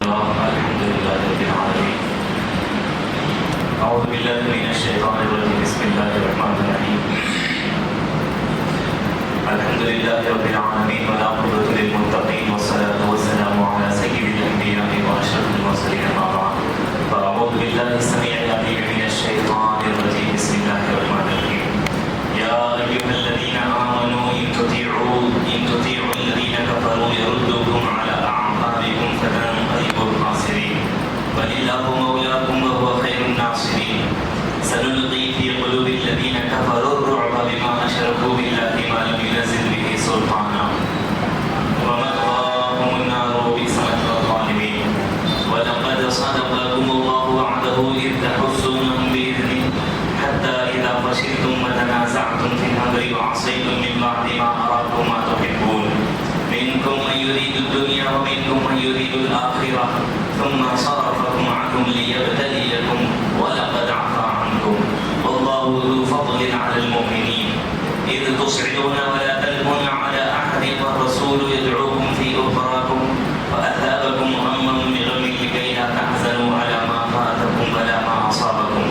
لله الحمد لله رب العالمين أعوذ بالله من الشيطان الرجيم بسم الله الرحمن الرحيم الحمد لله رب العالمين والعاقبة للمتقين والصلاة والسلام على سيد الأنبياء وأشرف المرسلين أما بعد فأعوذ بالله السميع العليم من الشيطان الرجيم بسم الله الرحمن الرحيم يا أيها الذين آمنوا إن تطيعوا الذين كفروا يردوكم على أعقابكم فتنقلبوا خاسرين بل الله مولاكم وهو خير الناصرين سنلقي في قلوب الذين كفروا الرعب بما أشركوا بالله ما لم ينزل به سلطانا ومأواهم النار وبئس مثوى الظالمين ولقد صدقكم الله وعده إذ تحسونهم بإذنه حتى إذا فشلتم وتنازعتم في الأمر وعصيتم من بعد ما أراكم ما تحبون منكم من يريد الدنيا ومنكم من يريد الآخرة ثم صرفكم عنهم ليبتليكم ولقد عفا عنكم والله ذو فضل على المؤمنين إذ تصعدون ولا تلقون على أحد والرسول يدعوكم في أخراكم فأثابكم غما بغم لكي لا تحزنوا على ما فاتكم ولا ما أصابكم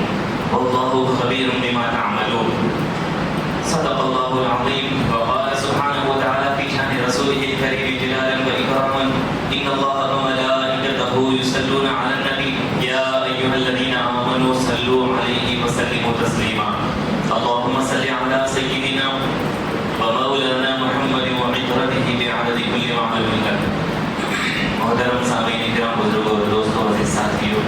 والله خبير بما تعملون صدق الله العظيم وقال سبحانه وتعالى في شأن رسوله الكريم جلالا وإكراما إن الله وملائكته يصلون على النبي يا أيها الذين آمنوا صلوا عليه وسلموا تسليما اللهم صل على سيدنا ومولانا محمد وعترته بعدد كل معلوم لك محترم سامعین کرام بزرگوں اور دوستوں عزیز ساتھیوں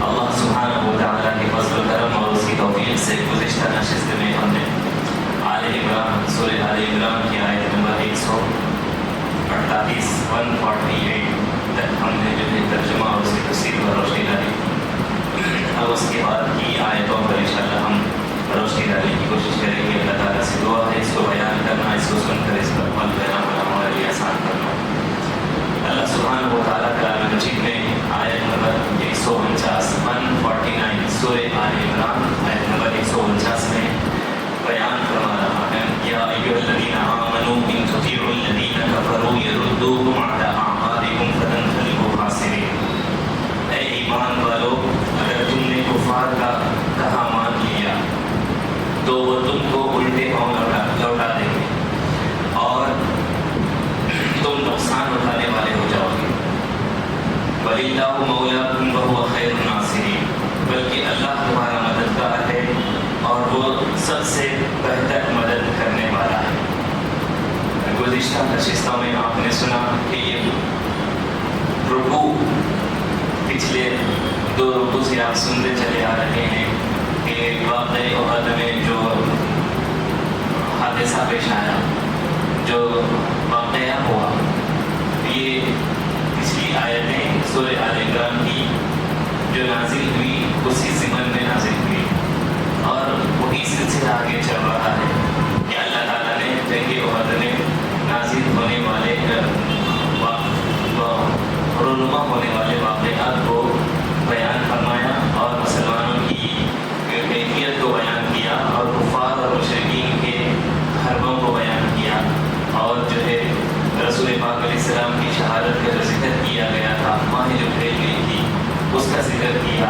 اللہ سبحانہ و تعالیٰ کے فضل و کرم اور اس کی توفیق سے گزشتہ نشست میں ہم نے آل عمران سورہ آل عمران کی آیت نمبر 148 تک ہم نے جو ہے ترجمہ اور اس کی تفسیر پر روشنی ڈالی اب اس کے بعد کی آیتوں پر انشاءاللہ ہم روشنی ڈالنے کی کوشش کریں گے اللہ تعالیٰ سے دعا ہے اس کو بیان کرنا اس کو سن کر اس پر عمل کرنا ہمارے لیے آسان کرنا اللہ سبحانہ و تعالیٰ کلام مجید میں آیت نمبر 149 سورہ آل عمران آیت نمبر 149 میں بیان فرما رہا ہے یا ایھا الذین آمنوا ان تطیعوا الذین کفروا یردوکم علی اعقابکم فتنقلبوا خاسرین اے ایمان والو اگر تم نے کفار کا کہا مان لیا تو وہ تم کو الٹے پاؤں لوٹا دیں گے اور تم نقصان اٹھانے والے ہو جاؤ گے وَلِلَّهُ مَوْلَاكُمْ وَهُوَ خَيْرُ النَّاصِرِينَ بلکہ اللہ تمہارا مددگار ہے اور وہ سب سے بہتر مدد کرنے والا ہے گزشتہ نشستوں میں آپ نے سنا کہ یہ رکوع پچھلے 2 رکوع سے آپ سنتے چلے آ رہے ہیں کہ واقعہ احد میں جو حادثہ پیش آیا جو واقعہ ہوا یہ پچھلی آیتیں سورہ آل عمران کی جو نازل ہوئی اسی ضمن میں نازل ہوئی اور وہی سلسلہ آگے چل رہا ہے کہ اللہ تعالیٰ نے جنگ احد میں نازل ہونے والے رونما ہونے والے واقعات کو بیان فرمایا اور مسلمانوں کی کیفیت کو بیان کیا اور کفار اور مشرکین کے حربوں کو بیان کیا اور جو ہے رسول پاک علیہ السلام کی شہادت کا جو ذکر کیا گیا تھا ماہ جو پھیل گئی تھی اس کا ذکر کیا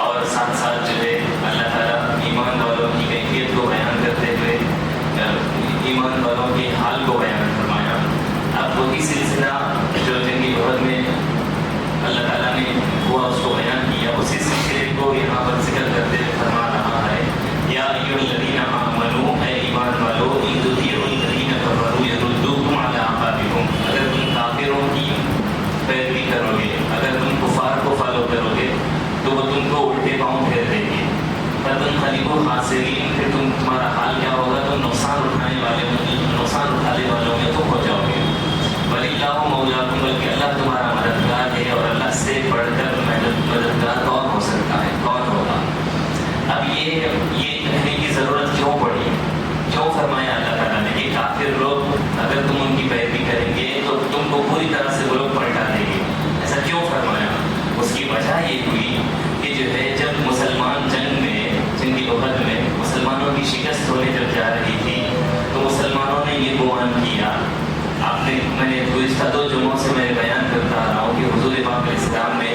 اور ساتھ ساتھ جو ہے اللہ تعالیٰ ایمان والوں کی کیفیت کو بیان کرتے ہوئے ایمان والوں کے حال کو بیان فرمایا اب وہی سلسلہ جو جنگ احد میں اللہ تعالیٰ نے ہوا اس کو بیان کیا اسی سلسلے کو یہاں پر ذکر کرتے ہوئے فرما رہا ہے یا ایھا الذین آمنوا اے ایمان والو ان تطیعوا الذین کفروا یردوکم علی اعقابکم اگر تم کافروں کی پیروی کرو گے اگر تم کفار کو فالو کرو گے تو وہ تم کو الٹے پاؤں پھیر دیں گے فتنقلبوا خاسرین پھر تمہارا حال کیا ہوگا تم نقصان اٹھانے والوں میں تم ہو جاؤ گے وَلِلَّهُ مَوْلَاكُمْ بلکہ اللہ تمہارا مددگار ہے اور اللہ سے بڑھ کر مددگار کون ہو سکتا ہے کون ہوگا اب یہ کہنے کی ضرورت کیوں پڑی کیوں فرمایا اللہ تعالیٰ نے کہ کافر لوگ اگر تم ان کی پیروی کریں گے تو تم کو پوری طرح سے وہ لوگ پلٹا دیں گے ایسا کیوں فرمایا اس کی وجہ یہ ہوئی کہ جو ہے جب مسلمان جنگ احد میں مسلمانوں کی شکست ہونے جب جا رہی تھی تو مسلمانوں نے یہ گمان کیا آپ نے میں نے گزشتہ 2 جمعوں سے میں بیان کرتا آ رہا ہوں کہ حضور پاک علیہ السلام نے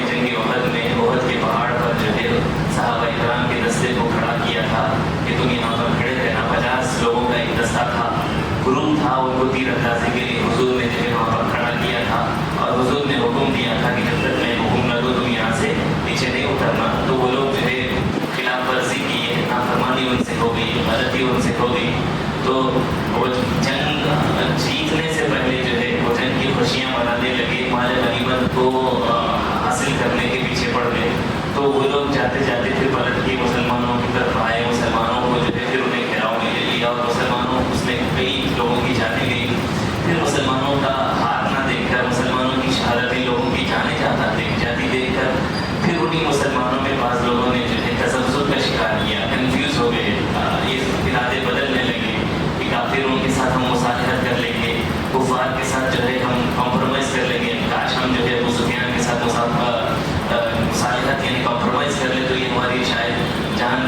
تو وہ جنگ جیتنے سے پہلے جو ہے وہ جنگ کی خوشیاں منانے لگے، مال غنیمت کو حاصل کرنے کے پیچھے پڑ گئے. تو وہ لوگ جاتے جاتے پھر پلٹ کے مسلمانوں کی طرف آئے، مسلمانوں کو جو ہے پھر انہیں گھیراؤ میں لے لیا اور مسلمانوں اس میں کئی لوگوں کی جانیں گئی. پھر مسلمانوں کا ہار نہ دیکھ کر، مسلمانوں کی شہادتیں لوگوں کی جانیں جاتی دیکھ کر، پھر انہیں مسلمانوں میں بعض لوگوں نے جو ہے تذبذب کا شکار کیا، کنفیوز ہو گئے، یہ ارادے بدلنے لگے کہ کافروں کے ساتھ ہم مصالحت کر لیں گے، کفار کے ساتھ جو ہے ہم کمپرومائز کر لیں گے، کاش ہم جو ہے ابو سفیان کے ساتھ مصالحت یعنی کمپرومائز کر لیں تو یہ ہماری شاید جان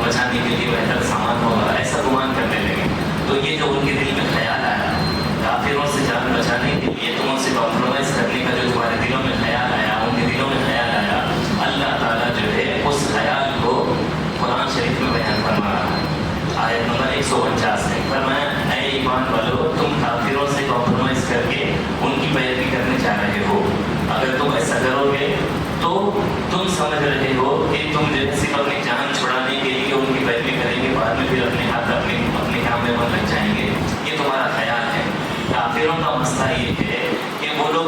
بچانے کے لیے بہتر سامان ہوگا، ایسا گمان کرنے لگے. تو یہ جو ان کے دل میں خیال آیا کافروں سے جان بچانے کے لیے، تو ان سے کمپرومائز کرنے کا جو تمہارے دلوں میں خیال آیا، ان کے دلوں میں خیال آیا، اللہ تعالیٰ جو ہے اس خیال کو قرآن شریف میں بیان فرما رہا ہے. آیت نمبر 149 میں فرمایا، اے ایمان والو، تم کافروں سے کمپرومائز کر کے ان کی پیروی کرنے جا رہے ہو. اگر تم ایسا کرو گے تو تم سمجھ رہے ہو کہ تم جو ہے صرف اپنی جان چھڑانے کے لیے ان کی پیروی کریں گے، بعد میں پھر اپنے ہاتھ اپنے کام میں من لگ جائیں گے. یہ تمہارا خیال ہے. کافروں کا مسئلہ یہ ہے کہ وہ لوگ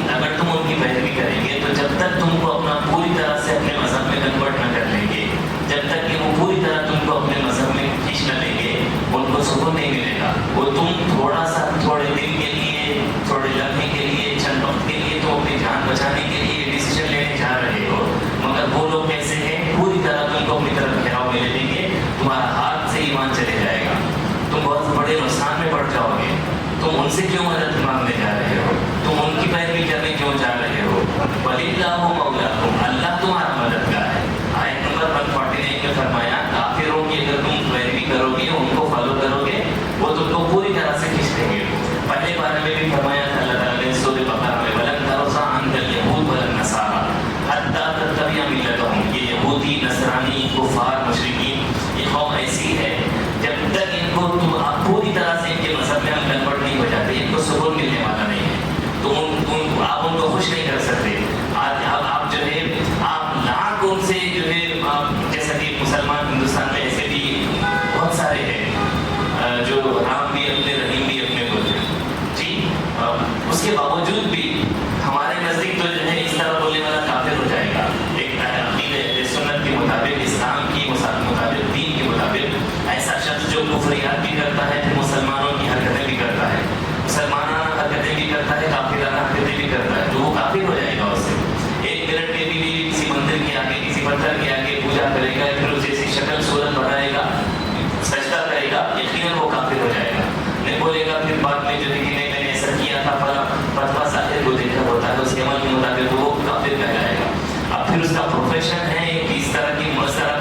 اگر تم ان کی پیروی کریں گے تو جب تک تم کو اپنا پوری طرح سے اپنے مذہب میں کنورٹ نہ کر لیں گے، جب تک کہ وہ پوری طرح تم کو اپنے مذہب میں کھینچ نہ لیں گے، ان کو سکون نہیں ملے گا. وہ تم تھوڑا سا تھوڑے دن کے لیے، تھوڑے لمحے کے لیے، چند وقت کے لیے تو اپنی جان بچانے کے لیے ڈیسیژن لینے جا رہے ہو، مگر وہ لوگ کیسے ہیں، پوری طرح تم کو اپنی طرف گھیراؤ میں لے لیں گے، تمہارا ہاتھ سے ایمان چلے جائے گا، تم بہت بڑے نقصان میں پڑ جاؤ گے. تم ان سے کیوں مدد مانگنے جا رہے ہو، تم ان کی پیروی کرنے کیوں جا رہے ہو. وَلِلَّهُ مَوْلَاكُمْ، اللہ تمہارا مددگار ہے. آیت نمبر 149 میں فرمایا کافروں کی اگر تم پیروی کرو گے، ان کو فالو کرو گے، وہ تم کو پوری طرح سے کھینچ لیں گے. پہلے بارے میں بھی فرمایا تھا اللہ تعالیٰ نے سورۃ بقرہ میں، وَلَن تَرْضَىٰ عَنكَ الْيَهُودُ وَلَا النَّصَارَىٰ حَتَّىٰ تَتَّبِعَ مِلَّتَهُمْ. یہ یہودی، نصرانی، کفار، مشرکین، یہ قوم ایسی ہے جب تک ان کو تم پوری طرح سے ان کے مذہب میں ہم کنورٹ نہیں ہو جاتے، ان کو سکون ملنے والا نہیں ہے. تو آپ ان کو خوش نہیں کر سکتے. آج آپ جو ہے آپ لاکھ ان سے جو ہے جیسا کہ مسلمان ہندوستان میں ایسے بھی بہت سارے ہیں جو رام بھی اپنے، رحیم بھی اپنے بولتے ہیں جی، اس کے باوجود بھی ہمارے نزدیک تو جو ہے اس طرح بولنے والا کافر ہو جائے گا. ایک عقیدہ سنت کے مطابق، اسلام کی مطابق، دین کے مطابق ایسا شخص جو کفریات بھی کرتا ہے، پھر مسلمانوں کی حرکتیں بھی کرتا ہے، مسلمانانہ حرکتیں بھی کرتا ہے، کافرانہ حرکتیں بھی کرتا ہے، تو وہ کافر ہو جائے گا. اس سے 1 منٹ کے بھی کسی مندر کے آگے، کسی پتھر کے آگے پوجا کرے گا، پھر اسے ایسی شکل صورت بنائے گا، سجدہ کرے گا، یقیناً وہ کافر ہو جائے گا. نہیں بولے گا پھر بعد میں جو ہے کہ نہیں میں نے ایسا کیا تھا، فتویٰ ظاہر کو دیکھا ہوتا ہے، اس کے عمل کے مطابق وہ کافر کہلائے گا. اب پھر اس کا پروفیشن ہے، اس طرح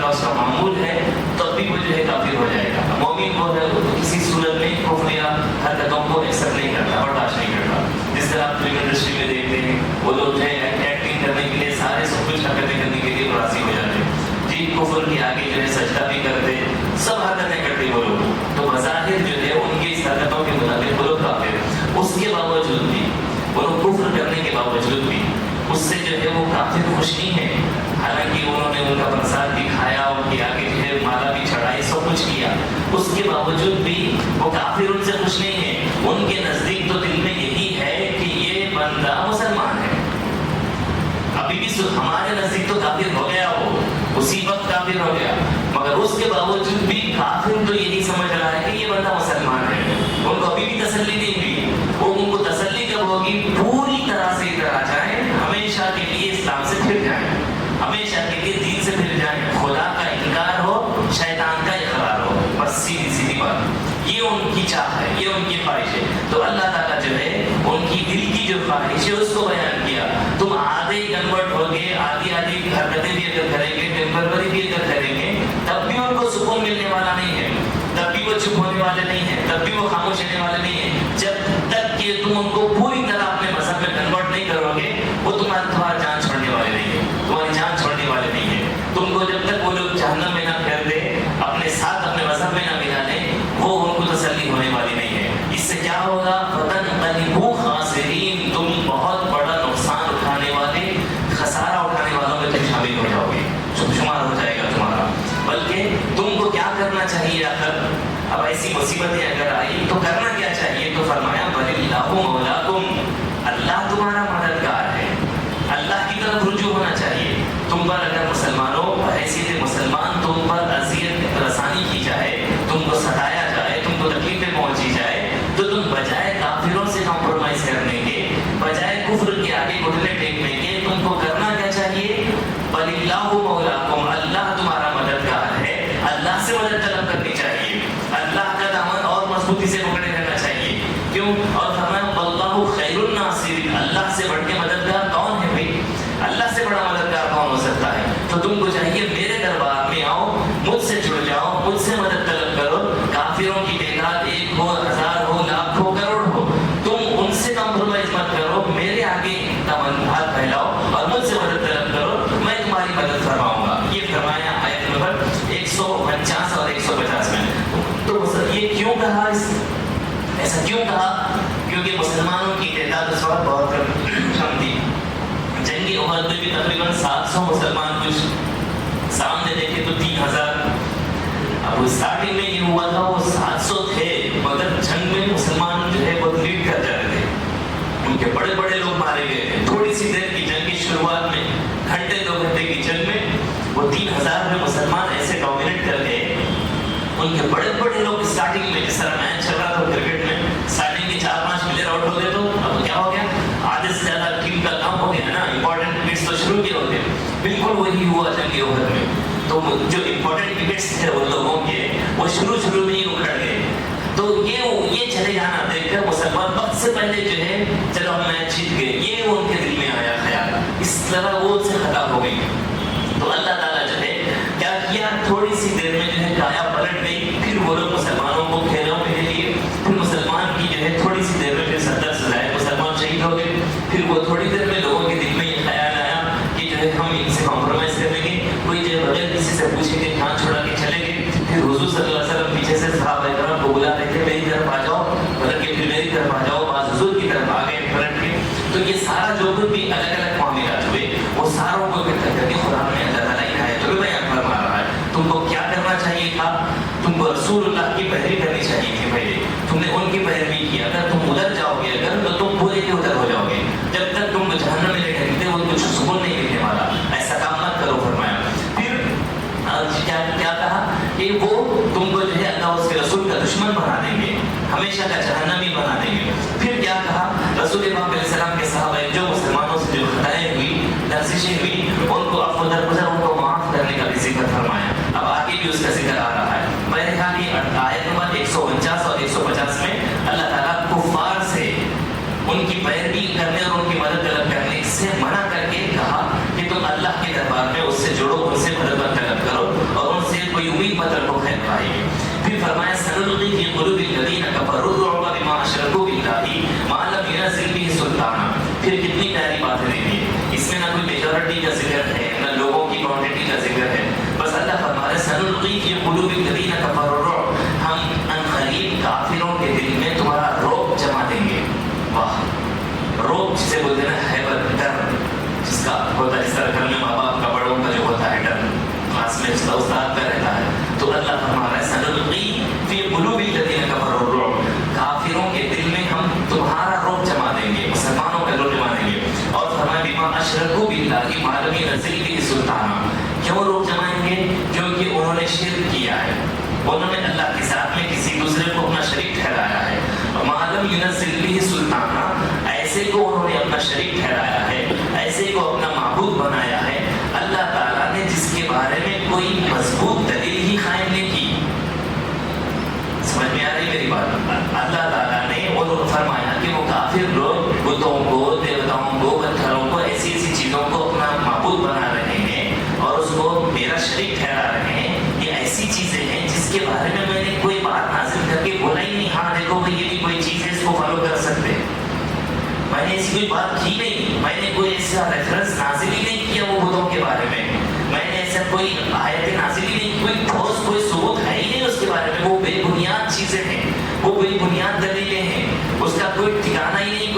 کا اس کا معمول ہے، تب بھی وہ جو ہے کافر ہو جائے گا. مومن وہ ہے کسی صورت میں کفر یا حرکتوں کو ایکسپٹ نہیں کرتا، برداشت نہیں کرتا. جس طرح آپ فلم انڈسٹری میں دیکھتے ہیں، وہ لوگ جو ہے ایکٹنگ کرنے کے لیے سارے سب کچھ حرکتیں کرنے کے لیے راضی ہو جاتے ہیں جی. کفر کے آگے جو ہے سجدہ بھی کرتے، سب حرکتیں کرتے وہ لوگ، تو بظاہر جو ہے ان کی اس حرکتوں کے مطابق وہ لوگ کافر. اس کے باوجود بھی، وہ لوگ کفر کرنے کے باوجود بھی اس سے جو ہے وہ کافر خوش نہیں ہے. حالانکہ انہوں نے ان کا پرساد بھی کھایا، ان کے آگے جو ہے مالا بھی چڑھائی، سب کچھ کیا، اس کے باوجود بھی وہ کافر ان سے خوش نہیں ہے. ان کے نزدیک تو دل میں یہی ہے کہ یہ بندہ مسلمان ہے. ابھی بھی ہمارے نزدیک تو کافر ہو گیا، وہ اسی وقت کافر ہو گیا، مگر اس کے باوجود بھی کافر تو یہی سمجھ رہا ہے کہ یہ بندہ مسلمان ہے. ان کو ابھی بھی تسلی نہیں ہوئی. وہ ان کو تسلی کب ہوگی؟ پوری طرح سے ادھر آ جائیں، ہمیشہ کے لیے اسلام سے پھر جائیں، ہمیشہ کے لیے دین سے پھر جائیں، خدا کا انکار ہو، شیطان کا اقرار ہو، بس سیدھی سیدھی بات. یہ ان کی چاہ ہے، یہ ان کی خواہش ہے. تو اللہ تعالیٰ جو ہے ان کی دل کی جو خواہش ہے اس کو بیان کیا. تم آدھے کنورٹ ہو گے، آدھی حرکتیں بھی اگر کریں گے، ٹیمپرری بھی اگر کریں گے، تب بھی ان کو سکون ملنے والا نہیں ہے، تب بھی وہ چپ ہونے والے نہیں ہیں، تب بھی وہ خاموش رہنے والے نہیں ہیں. جب تک کہ تم ان کو پوری طرح اپنے مذہب میں کنورٹ نہیں کرو گے، وہ تمہاری جان چھوڑنے والے نہیں ہیں، تمہاری جان چھوڑنے والے نہیں ہیں. تم کو جب تک وہ لوگ جہنم میں نہ پھیر دے، اپنے ساتھ اپنے مذہب میں نہ ملا لیں، وہ ان کو تسلی ہونے والی نہیں ہے. اس سے کیا ہوگا؟ فَتَنْقَلِبُوا خَاسِرِينَ، تم بہت بڑا نقصان اٹھانے والے، خسارہ اٹھانے والوں میں تم شامل ہو جاؤ گے، شمار ہو جائے گا تمہارا. بلکہ تم کو کیا کرنا چاہیے؟ آخر اب ایسی مصیبتیں اگر آئی تو کرنا کیا چاہیے؟ تو فرمایا بَلِلَّهُ مَوْلَاكُمْ، اللہ تمہارا مددگار ہے، اللہ کی طرف رجوع ہونا چاہیے. تم پر اگر مسلمانوں بحیثیت مسلمان تم پر اذیت رسانی کی جائے، تم کو ستایا جائے، تم کو تکلیفیں پہنچی جائے، تو تم بجائے کافروں سے کمپرومائز کرنے کے، بجائے کفر کے آگے گھٹنے ٹیکنے کے، تم کو کرنا کیا چاہیے؟ بَلِلَّهُ مَوْلَاكُمْ، اللہ تمہارا مددگار ہے، اللہ سے مدد طلب کرنی چاہیے، اللہ کا دامن اور مضبوطی سے پکڑے رہنا چاہیے. کیوں؟ اور فرمایا وَاللَّهُ خَيْرُ النَّاصِرِينَ، اللہ سے بڑھ کے مددگار کون ہے بھائی؟ اللہ سے بڑا مددگار کون ہو سکتا ہے؟ تو تم کو چاہیے میرے دربار میں آؤ، مجھ سے جڑ جاؤ، مجھ سے مدد طلب کرو. کافروں کی تعداد 1 ہو، 1000 ہو، لاکھ ہو، کروڑ ہو، تم ان سے کمپرومائز مت کرو، میرے آگے ہاتھ پھیلاؤ اور مجھ سے مدد طلب کرو، میں تمہاری مدد فرماؤں گا. یہ فرمایا آیت نمبر 149 اور 150 میں. تو یہ کیوں کہا، ایسا کیوں کہا؟ کیونکہ مسلمانوں کی تعداد اس وقت بہت کم تھی. جنگی احد میں بھی تقریباً 700 مسلمان کچھ سامنے دیکھے تو 3000. اب اسٹارٹنگ میں یہ ہوا تھا وہ 700 تھے، مگر جنگ میں مسلمان جو ہے وہ لیڈ کر جا رہے تھے، ان کے بڑے بڑے لوگ مارے گئے تھے. تھوڑی سی دیر کی جنگ کی شروعات میں، گھنٹے 2 گھنٹے کی جنگ میں وہ 3000 میں مسلمان ایسے ڈومینیٹ کر گئے. ان کے بڑے بڑے لوگ اسٹارٹنگ میں، جس طرح میچ چل رہا تھا کرکٹ میں، اسٹارٹنگ کے 4-5 پلیئر آؤٹ ہو گئے تو اب کیا ہو گیا؟ آدھے سے زیادہ ٹیم کا کام ہو گیا نا. امپورٹنٹ وکٹس تو شروع کے ہوتے ہیں، بالکل وہی ہوا جنگی احد میں. تو جو امپورٹنٹ وکٹس تھے ان لوگوں کے، وہ شروع میں ہی اکھڑ گئے. تو یہ چلے جانا دیکھ کر مسلمان وقت سے پہلے جو ہے چلو ہم میچ جیت گئے، یہ ان کے دل میں آیا خیال. اس طرح وہ ان سے خطا ہو گئی. تو اللہ تعالیٰ جو ہے کیا کیا، تھوڑی سی دیر میں جو ہے کایا پلٹ گئی. پھر وہ لوگ مسلمانوں کو کھیلوں میں لے لیے. پھر مسلمان کی جو ہے تھوڑی سی دیر میں پھر 70 سے زائد مسلمان شہید ہو گئے. پھر وہ تھوڑی دیر میں لوگوں کے دل میں یہ خیال آیا کہ جو ہے ہم ان سے کمپرومائز کر لیں گے. کوئی جو ہے بغیر کسی سے پوچھے کہ ہاتھ چھوڑا کے چلے گئے. پھر حضور صلی اللہ علیہ وسلم پیچھے سے صحابہ کرام کو بلا رہے تھے، میری طرف آ جاؤ، پلٹ کے پھر میری طرف آ جاؤ، بعض حضور کی طرف آ گئے پلٹ کے. تو یہ سارا جو بھی الگ الگ معاملات ہوئے وہ ساروں کو اکٹھا کر کے قرآن میں اللہ تعالیٰ تو بیان فرما رہا ہے. تم کو کیا کرنا چاہیے تھا؟ تم کو رسول اللہ کی پیروی کرنی چاہیے تھی. پہلے تم نے ان کی پیروی کی. اگر تم ادھر جاؤ گے اگر تو تم پورے کے ادھر ہو جاؤ گے. جب تک تم جہنم میں ٹھہرتے ہو کچھ سکون نہیں ملنے والا. ایسا کام مت کرو فرمایا. پھر کیا کہا کہ وہ تم کو جو ہے اللہ اس کے رسول کا دشمن بنا دیں گے، ہمیشہ کا جہنمی بنا دیں گے. پھر کیا کہا؟ رسول پاک علیہ السلام کے صحابہ جو مسلمانوں سے جو خطائیں ہوئی، لرزشیں ہوئی، ان کو عفو درگزر، ان کو معاف کرنے کا بھی ذکر فرمایا. اب آگے بھی اس کا ذکر آ رہا ہے. بہرحال یہ آیت نمبر 149 اور 150 میں اللہ تعالیٰ کفار سے ان کی پیروی کرنے اور ان کی مدد طلب کرنے سے منع کر کے کہا کہ تم اللہ کے دربار میں اس سے جڑو، ان سے مدد طلب کرو اور ان سے کوئی امید مت رکھو خیر پائے گی. پھر فرمایا سنلقی فی قلوب الذین کفروا الرعب بما اشرکوا باللہ ما لم ینزل بہ سلطانا. پھر کتنی پیاری باتیں دیکھیے. اس میں نہ کوئی میجورٹی کا ذکر ہے نہ لوگوں کی کوانٹٹی کا ذکر ہے. بس اللہ فرما رہے سنلقی فی قلوب الذین کفروا الرعب، ہم ان قریب کافروں کے دل میں تمہارا رعب جما دیں گے. واہ، رعب جسے بولتے ہیں ہیبت، ڈر جس کا ہوتا ہے، جس طرح گھر میں ماں باپ کا بڑوں کا جو ہوتا ہے ڈر، کلاس میں اس کا استاد کا رہتا ہے. تو اللہ فرما رہا ہے سنلقی فی قلوب الذین کفروا الرعب، کافروں کے دل میں ہم تمہارا رعب جما دیں گے، مسلمانوں کا رعب جما دیں گے. اور فرمایا بما اشرکوا باللہ ما لم ینزل بہ سلطانا. کیوں رعب جمائیں گے؟ کیونکہ انہوں نے شرک کیا ہے، انہوں نے اللہ کے ساتھ میں کسی دوسرے کو اپنا شریک ٹھہرایا ہے. ما لم ینزل بہ سلطانا، ایسے کو انہوں نے اپنا شریک ٹھہرایا ہے، ایسے کو اپنا معبود بنایا ہے. اللہ تعالیٰ نے جس کے بارے میں کوئی مضبوط دلیل ہی قائم نہیں کی. سمجھ میں آ رہی میری بات؟ اللہ تعالیٰ نے انہوں فرمایا کہ وہ کافر لوگ بتوں کو، دیوتاؤں کو، پتھروں کو، ایسی چیزوں کو اپنا معبود بنا رہے ہیں اور اس کو میرا شریک ٹھہرا رہے ہیں. یہ ایسی چیزیں ہیں جس کے بارے میں نے کوئی بات نازل کر کے بولا ہی نہیں. ہاں دیکھو بھائی یہ بھی کوئی چیز ہے، اس کو فالو کر سکتے ہیں. میں نے ایسی کوئی بات کی نہیں، میں نے کوئی ایسا ریفرنس نازل ہی نہیں کیا وہ بتوں کے بارے میں. میں نے ایسا کوئی آیت نازل ہی نہیں، کوئی ٹھوس کوئی ثبوت ہے ہی نہیں اس کے بارے میں. وہ بے بنیاد چیزیں ہیں، وہ بے بنیاد دلیلیں ہیں، اس کا کوئی ٹھکانہ ہی نہیں،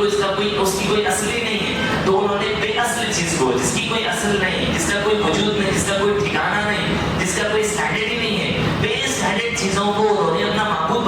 اس کی کوئی اصل ہی نہیں ہے. تو انہوں نے بے اصل چیز کو، جس کی کوئی اصل نہیں، جس کا کوئی وجود نہیں، جس کا کوئی ٹھکانہ نہیں، جس کا کوئی اسٹینڈرڈ ہی نہیں ہے، بے اسٹینڈرڈ چیزوں کو انہوں نے اپنا معبود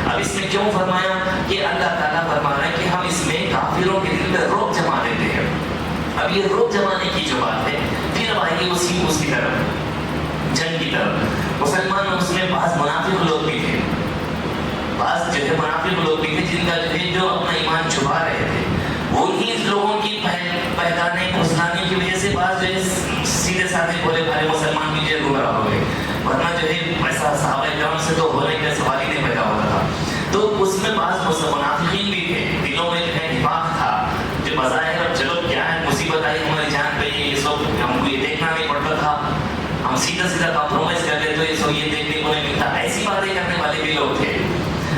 اب اس میں کیوں فرمایا کہ اللہ تعالیٰ فرما رہا ہے کہ ہم اس میں کافروں کے دل میں رعب جما دیتے ہیں. اب یہ رعب جمانے کی جو بات ہے پھر اب آئیے اس کی طرف، جنگ کی طرف. مسلمان اس میں بعض منافق لوگ بھی تھے، بعض جو ہے منافق لوگ بھی تھے جن کا جو اپنا ایمان چھپا رہے تھے. وہی لوگوں کی پہچانے پھسلانے کی وجہ سے بعض جو ہے سیدھے سادھے بولے بھارے مسلمان بھی جو گمراہ ہو گئے، ورنہ جو ہے ایسا صحابہ کرام سے تو ہونے کا سوال ہی نہیں پیدا ہوتا تھا. تو اس میں بعض منافقین بھی تھے، دلوں میں جو ہے نفاق تھا، جو بظاہر اب چلو کیا ہے مصیبت آئی ہماری جان پہ، یہ سب ہم کو یہ دیکھنا نہیں پڑتا تھا، ہم سیدھا سیدھا کمپرومائز کر لیتے تو یہ سب یہ دیکھنے کو نہیں ملتا، ایسی باتیں کرنے والے بھی لوگ تھے.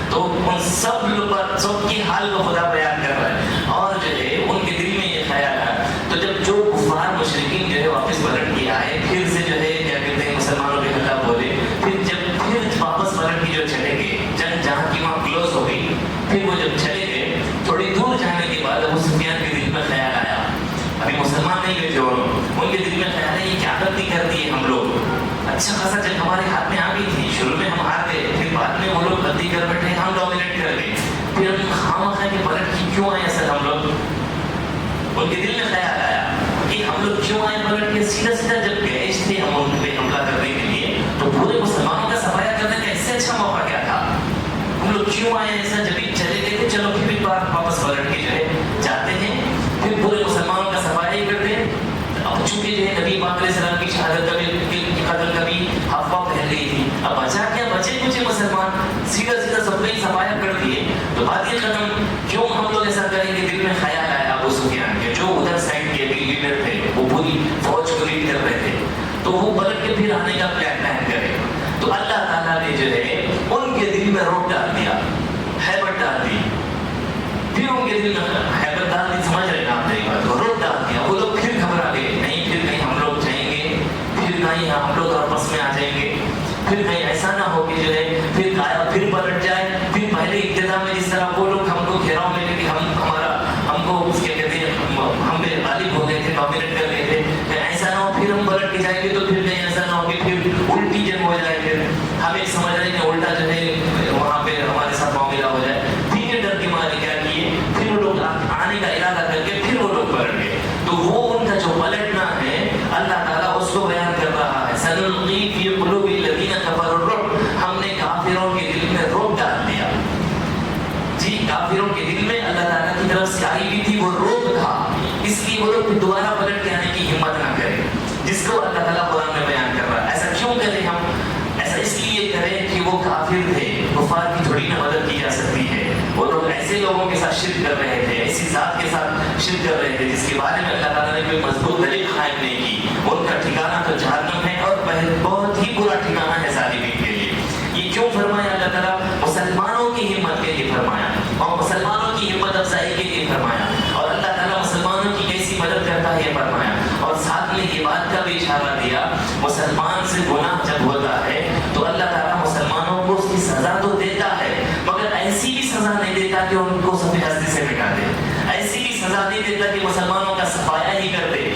تو ان سب کی حال کو خدا بیان کر رہا ہے اور جو ہے ان کے دل میں یہ خیال ہے. تو جب جو کفار مشرکین جو ہے واپس پلٹ کے آئے، پھر سے جو ہے کیا کہتے ہیں مسلمانوں کے خلاف بولے، پھر واپس پلٹ کے جو چلے گئے، جنگ جہاں کی وہاں کلوز ہو گئی، پھر وہ جب چلے گئے تھوڑی دور جانے کے بعد ابو سفیان کے دل میں خیال آیا، ابھی مسلمان نہیں ہوئے تھے ان کے دل میں خیال ہے یہ کیا غلطی کر دی ہے ہم لوگ، اچھا خاصا جنگ ہمارے ہاتھ میں آ گئی تھی، شروع میں ہم ہار گئے، پھر بعد میں وہ لوگ غلطی کر بیٹھے، ہم ڈومینیٹ کر گئے، پھر ہم خامخواہ کے پلٹ کی کیوں آئے سر ہم لوگ. ان کے دل میں خیال آیا کہ ہم لوگ کیوں آئے پلٹ کے، سیدھا سیدھا جب گئے تھے ہم ان پہ حملہ کرنے کے لیے تو پورے مسلمانوں کا صفایا کرنے کا اس سے اچھا موقع کیا تھا، ہم لوگ کیوں آئے ایسا جب بھی چلے گئے تھے، چلو پھر ایک بار واپس پلٹ کے جو ہے جاتے ہیں، پھر پورے مسلمانوں کا صفایا ہی کرتے ہیں. اب چونکہ جو ہے نبی پاک علیہ السلام کی شہادت قتل کبھی افواہ پھیل گئی تھی، اب بچا کیا بچے کچھ مسلمان سیدھا سیدھا سب نے صفایا کر دیے، تو بات یہ ختم، کیوں ہم لوگ ایسا کریں گے. دل میں خیال آیا ابو سفیان کے جو ادھر سائڈ کے بھی لیڈر تھے، وہ پوری فوج کو لیڈ کر رہے تھے، تو وہ پلٹ کے پھر آنے کا پلان کرے. تو اللہ تعالیٰ نے جو ہے ان کے دل میں روک ڈال دیا، ہیبت ڈال دی، پھر ان کے دل میں ہیبت ڈال دی، سمجھ رہے ہیں آپ میری بات کو، روک ڈال دیا. وہ لوگ پھر گھبرا گئے، نہیں پھر کہیں ہم لوگ جائیں گے، پھر کہیں ہم لوگ آپس میں آ جائیں گے، پھر کہیں ایسا نہ ہو کہ جو ہے پھر پلٹ جائے، پھر پہلے ابتدا میں جس طرح وہ لوگ ہم کو گھیراؤ میں کہ ہم کو کیا کہتے ہیں ہم پہ غالب ہو گئے تھے، ڈومینیٹ کر گئے تھے، ایسا نہ ہو پھر ہم پلٹ کے جائیں گے تو پھر کہیں ایسا نہ ہو کہ پھر الٹی جنگ ہو جائے، پھر ہم ایک سمجھ رہے ہیں کہ الٹا جو ہے وہاں پہ ہمارے ساتھ معاملہ ہو جائے. ٹھیک ہے، ڈر کے مارے کیا کیے، پھر وہ لوگ آنے کا ارادہ کر کے پھر وہ لوگ پلٹ گئے. تو وہ ان کا جو پلٹنا ہے اللہ تعالیٰ اس کو بیان کر رہا ہے. سنلقی فی قلوب الذین کفروا الرعب، ہم نے کافروں کے دل میں رعب ڈال دیا. جی کافروں کے دل میں اللہ تعالیٰ کی طرف سے آئی بھی تھی وہ رعب تھا، اس لیے وہ لوگ دوبارہ پلٹ کے آنے کی ہمت نہ کریں، جس کو اللہ تعالیٰ قرآن میں بیان کر رہا ہے. ایسا کیوں کریں ہم؟ ایسا اس لیے کریں کہ وہ کافر تھے، کفار کی تھوڑی نہ مدد کی جا سکتی ہے. وہ لوگ ایسے لوگوں کے ساتھ شرک کر رہے تھے، ایسی ذات کے ساتھ شرک کر رہے تھے جس کے بارے میں اللہ تعالیٰ نے کوئی مضبوط دلیل قائم نہیں کی. ان کا ٹھکانہ تو جہنم ہے اور بہت ہی برا ٹھکانہ ہے ظالمین کے لیے. یہ کیوں فرمایا اللہ تعالیٰ؟ مسلمانوں کی ہمت کے لیے فرمایا اور مسلمانوں کی ہمت افزائی کے لیے فرمایا، اور اللہ تعالیٰ مسلمانوں کی کیسی مدد کرتا ہے یہ فرمایا. اور ساتھ میں یہ بات کا بھی اشارہ دیا مسلمان سے گناہ جب ہوتا ہے تو اللہ تعالیٰ مسلمانوں کو اس کی سزا تو دیتا ہے، مگر ایسی بھی سزا نہیں دیتا کہ ان کو سب ہستی سے مٹا دے، ایسی بھی سزا نہیں دیتا کہ مسلمانوں کا صفایا ہی کر دے.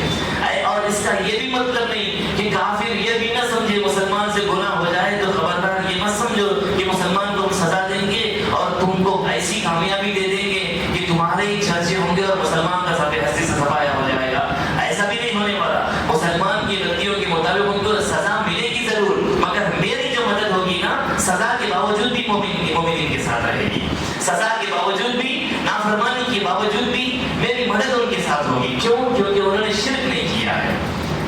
اور اس کا یہ بھی مطلب نہیں کہ کافر یہ بھی نہ سمجھے مسلمان سے گناہ ہو جائے تو خبردار یہ مت سمجھو کہ مسلمان کو ہم سزا دیں گے اور تم کو ایسی کامیابی دے دیں گے کہ تمہارے ہی چرچے ہوں گے اور مسلمان کا سب ہستی سے صفایا ہو جائے گا. ایسا بھی نہیں ہونے والا. مسلمان کی غلطیوں کے مطابق ان کو سزا ملے گی ضرور، مگر میری جو مدد ہوگی نا سزا کے باوجود بھی مومنین کے ساتھ رہے گی، سزا کے باوجود بھی، نافرمانی کے باوجود بھی میری مدد ان کے ساتھ ہوگی. کیوں؟ کیونکہ انہوں نے شرک نہیں کیا ہے،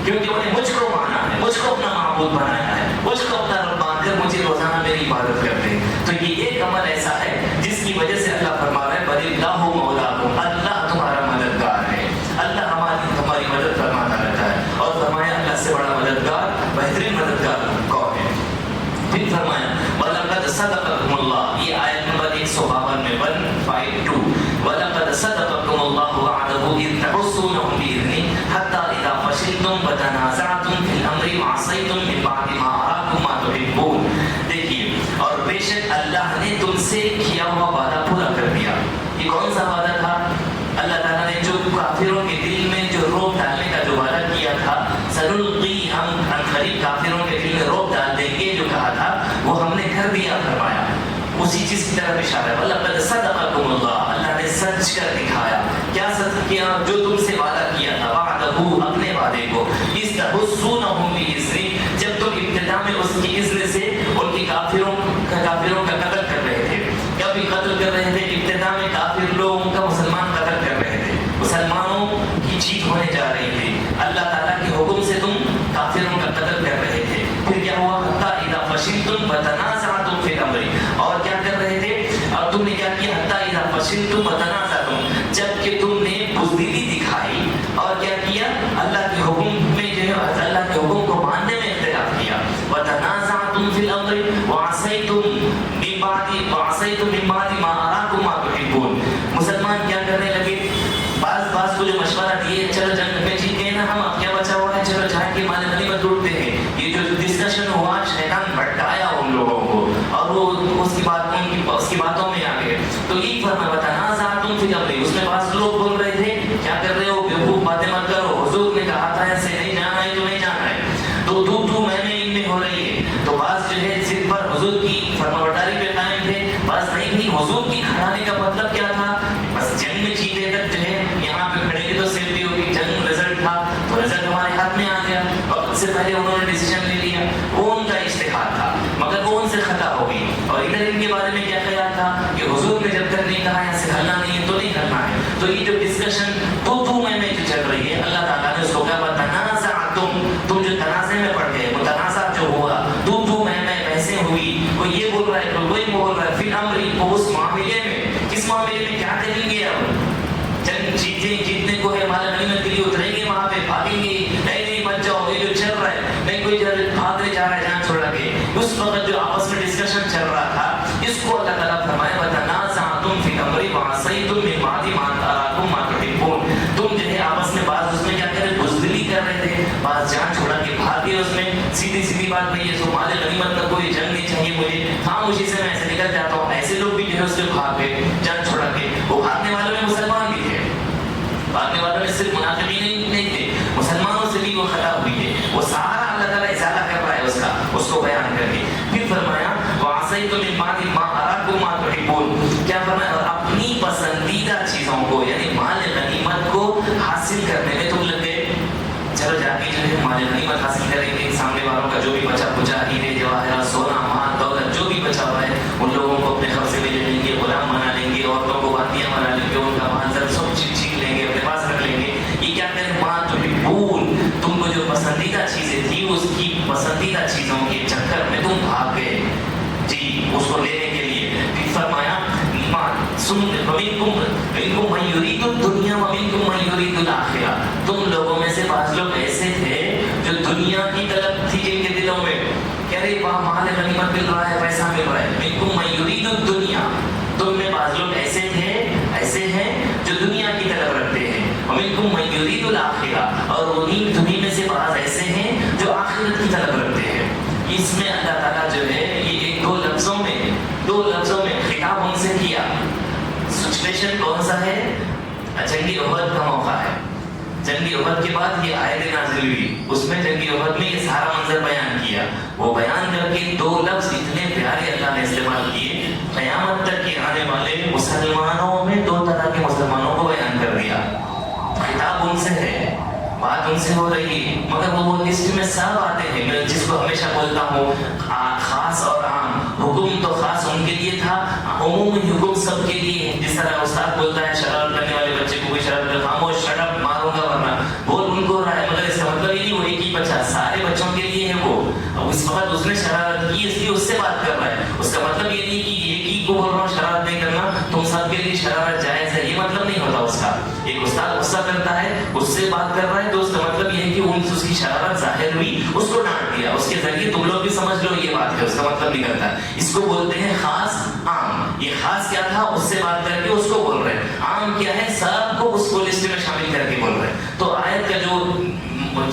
کیونکہ انہیں مجھ کو مانا ہے، مجھ کو اپنا معبود بنایا ہے، مجھ کو اپنا رب مان کر مجھے روزانہ میری عبادت کرتے ہیں. تو یہ ایک عمل ایسا ہے جس کی وجہ سے اللہ فرما رہا ہے بل اللہ مولاکم، اللہ تمہارا مددگار ہے، اللہ ہماری مدد فرماتا رہتا ہے. اور فرمایا اللہ سے بڑا مددگار، بہترین مددگار کون ہے؟ پھر فرمایا وَلَقَدْ صَدَقَكُمُ اللَّهُ، یہ آیت نمبر 152 میں 152 وَلَقَدْ صَدَقَكُمُ اللَّهُ وَعْدَهُ إِذْ تَحُسُّونَهُم بِإِذْنِهِ حَتَّى إِذَا فَشِلْتُمْ وَتَنَازَعْتُمْ فِي الْأَمْرِ وَعَصَيْتُمْ مِن بَعْدِ مَا أَرَاكُم مَّا تُحِبُّونَ. دیکھیے، اور بے شک اللہ نے تم سے کیا ہوا وعدہ پورا کر دیا. یہ کون سا وعدہ تھا؟ اللہ تعالیٰ نے جو کافروں کے دل میں جو روک ڈالنے کا جو وعدہ کیا تھا، سنلقی، ہم قریب کافروں کے دل میں روک ڈال دیں گے جو کہا تھا وہ ہم نے کر دیا. فرمایا اسی چیز کی طرف اشارہ ہے. وَلَقَدْ صَدَقَكُمُ اللَّهُ, اللہ نے سچ کر دکھایا. کیا سچ کیا؟ جو تم سے وعدہ کیا تھا, وعدہ اپنے وعدے کو. اِذْ تَحُسُّونَهُم بِإِذْنِهِ, جب تم ابتدا میں اس کی اذن سے ان کی کافروں کا قتل کر رہے تھے. کبھی قتل کر رہے تھے ابتدا میں کافر لوگ ان کا مسلمان قتل کر رہے تھے, مسلمانوں کی جیت ہونے جا رہی تھی. اللہ تعالیٰ کے حکم سے تم کافروں کا قتل کر رہے تھے. پھر کیا ہوا؟ حتیٰ اذا فشلتم وتنازعتم فی الامر, اور کیا کر رہے تھے؟ اور تم نے کیا کیا؟ حتیٰ اذا فشلتم وتنازعتم, جب کہ تم نے بزدلی دکھائی اور کیا کیا؟ اللہ کے حکم میں جو ہے اللہ کے حکم کو ماننے میں اختلاف کیا. وتنازعتم فی الامر وعصیتم من بعد ما اراکم ما تحبون. مسلمان کیا کرنے لگے؟ بعض کو جو مشورہ دیے, چلو جنگ میں جیت گئے نا ہم, اب کیا بچا ہوا ہے, چلو جہاں کے مال غنیمت ڈھونڈتے ہیں. یہ جو ڈسکشن ہوا, شیطان بھٹکایا ان لوگوں کو اور وہ اس کی باتوں میں آ گئے. تو یہ فرمایا وتنازعتم فی الامر, اس میں بعض لوگ بول رہے تھے کیا کر رہے ہو, بیوقوف باتیں مت کرو, حضور نے کہا تھا ایسے نہیں جانا ہے تو نہیں جانا ہے. تو میں ان میں ہو رہی ہے. تو بعض جو ہے صرف پر حضور کی فرمانبرداری پہ قائم تھے, بعض نہیں تھی. حضور کی کھڑانے کا مطلب کیا تھا؟ بس جنگ میں جیتے تک جو ہے یہاں پہ کھڑے گی تو سیفٹی ہوگی. جنگ رزلٹ تھا تو رزلٹ ہمارے ہاتھ میں آ گیا, وقت سے پہلے انہوں نے ڈیسیجن لے لیا. وہ ان کا اجتہاد تھا, مگر وہ ان سے خطا ہو گئی. اور ادھر ان کے بارے میں کیا خیال تھا کہ حضور نے جب تک نہیں کہا یہاں سے ہلنا نہیں ہے تو نہیں ہلنا ہے. تو یہ جو ڈسکشن میں جو چل رہی ہے, اللہ تعالیٰ نے اس کو کہا تنازعتم, تم جو تنازع میں پڑ گئے, متنازع جو ہوا, میں بحثیں ہوئی, کوئی یہ بول رہا ہے کوئی بول رہا ہے, فی الامر, اس معاملے میں. کس معاملے میں؟ کیا کریں گے اب؟ جنگ جیتنے کو ہے, مال غنیمت کے لیے اتریں گے وہاں پہ, بھاگیں گے, نہیں بچ جاؤ, یہ جو چل رہا ہے, نہیں کوئی بھاگنے جا رہا ہے جان چھوڑا کے. اس وقت جو آپس میں ڈسکشن چل رہا تھا, اس کو اللہ تعالیٰ فرمائے وتنازعتم فی الامر وعصیتم من بعد ما اراکم ما تحبون. تم جو ہے آپس میں بعض اس میں کیا کرے, بزدلی کر رہے تھے, بعض جان چھوڑا کے بھاگے. اس میں سیدھی بات نہیں ہے, سو مال غنیمت کا کوئی جنگ نہیں چاہیے مجھے, ہاں مجھے سے میں ایسے نکل جاتا ہوں. ایسے لوگ بھی جو ہے اس میں بھاگ گئے جان چھوڑا کے. وہ بھاگنے والوں میں مسلمان بھی تھے, بھاگنے والوں میں صرف منافقین نہیں تھے, مسلمانوں سے بھی وہ خطا ہوئی ہے. وہ سارا اللہ تعالیٰ ازالہ کر رہا ہے اس کو بیان کر کے. پھر فرمایا وعصیتم من بعد ما اراکم ما تحبون. کیا فرمایا؟ اور اپنی پسندیدہ چیزوں کو یعنی مال غنیمت کو حاصل کرنے میں تم لگ گئے. چلو جا کے جو ہے مال غنیمت حاصل کریں گے, سامنے والوں کا جو بھی بچا کچا ہیرے جواہرات سونا مال دولت جو بھی بچا ہوا ہے ان لوگوں کو اپنے قبضے میں لے لیں گے, غلام بنا لیں گے, عورتوں کو باندیاں بنا لیں گے, ان کا مال زر سب چھین لیں گے, اپنے پاس رکھ لیں گے. یہ کیا کریں؟ ماں تحبون, تم کو جو پسندیدہ چیزیں تھی اس کی پسندیدہ چیزوں کے چکر میں تم بھاگ گئے جی اس کو لینے کے لیے. پھر فرمایا وَمِنْكُمْ مَنْ يُرِيدُ الدُّنْيَا وَمِنْكُمْ مَنْ يُرِيدُ الْآخِرَةَ. تم لوگوں میں سے بعض لوگ ایسے تھے جو دنیا کی طلب تھی جن کے دلوں میں, کہہ رہے وہاں مال غنیمت مل رہا ہے, پیسہ مل رہا ہے. مِنْكُمْ مَنْ يُرِيدُ الدُّنْيَا, تم میں بعض لوگ ایسے ہیں جو دنیا کی طلب رکھتے ہیں. وَمِنْكُمْ مَنْ يُرِيدُ الْآخِرَةَ, اور انہی تمہیں میں سے بعض ایسے ہیں جو آخرت کی طلب رکھتے ہیں. اس میں اللہ تعالیٰ جو ہے یہ ایک دو لفظوں میں خطاب ان سے کیا. سچویشن کون سا ہے؟ جنگی احد کا موقع ہے. جنگی احد کے بعد یہ آیت نازل ہوئی, اس میں جنگی احد میں یہ سارا منظر بیان کیا. وہ بیان کر کے دو لفظ اتنے پیارے اللہ نے استعمال کیے, قیامت تک کے آنے والے مسلمانوں میں دو طرح کے مسلمانوں کو بیان کر دیا. خطاب ان سے ہے, بات ان سے ہو رہی ہے, مگر وہ لسٹ میں سب آتے ہیں. میں جس کو ہمیشہ بولتا ہوں خاص اور عام, حکم تو خاص ان کے لیے تھا, عمومی حکم سب کے لیے. جس طرح استاد بولتا ہے شرارت کرنے والے بچے کو کوئی شرارت کر, خاموش شٹ اپ, ماروں گا ورنہ, بول ان کو رہا ہے, مگر اس کا مطلب یہ نہیں وہ ایک ہی بچہ, سارے بچوں کے لیے ہے وہ. اب اس وقت اس نے شرارت کی اس لیے اس سے بات کر رہا ہے. اس کا مطلب یہ نہیں کہ ایک ہی کو بول رہا ہوں شرارت نہیں کرنا, تم سب کے لیے شرارت جائز ہے, یہ مطلب نہیں ہوتا اس کا. ایک استاد غصہ کرتا ہے, اس سے بات کر رہا ہے, تو اس کا مطلب یہ ہے کہ اس کی شرارت ظاہر ہوئی, اس کو ڈانٹ دیا, اس کے ذریعے تم لوگ بھی سمجھ لو یہ بات ہے, اس کا مطلب نہیں کرتا. اس کو بولتے ہیں خاص عام. یہ خاص کیا تھا, اس سے بات کر کے اس کو بول رہے ہیں. عام کیا ہے, سب کو اس کو لسٹ میں شامل کر کے بول رہے ہیں. تو آیت کا جو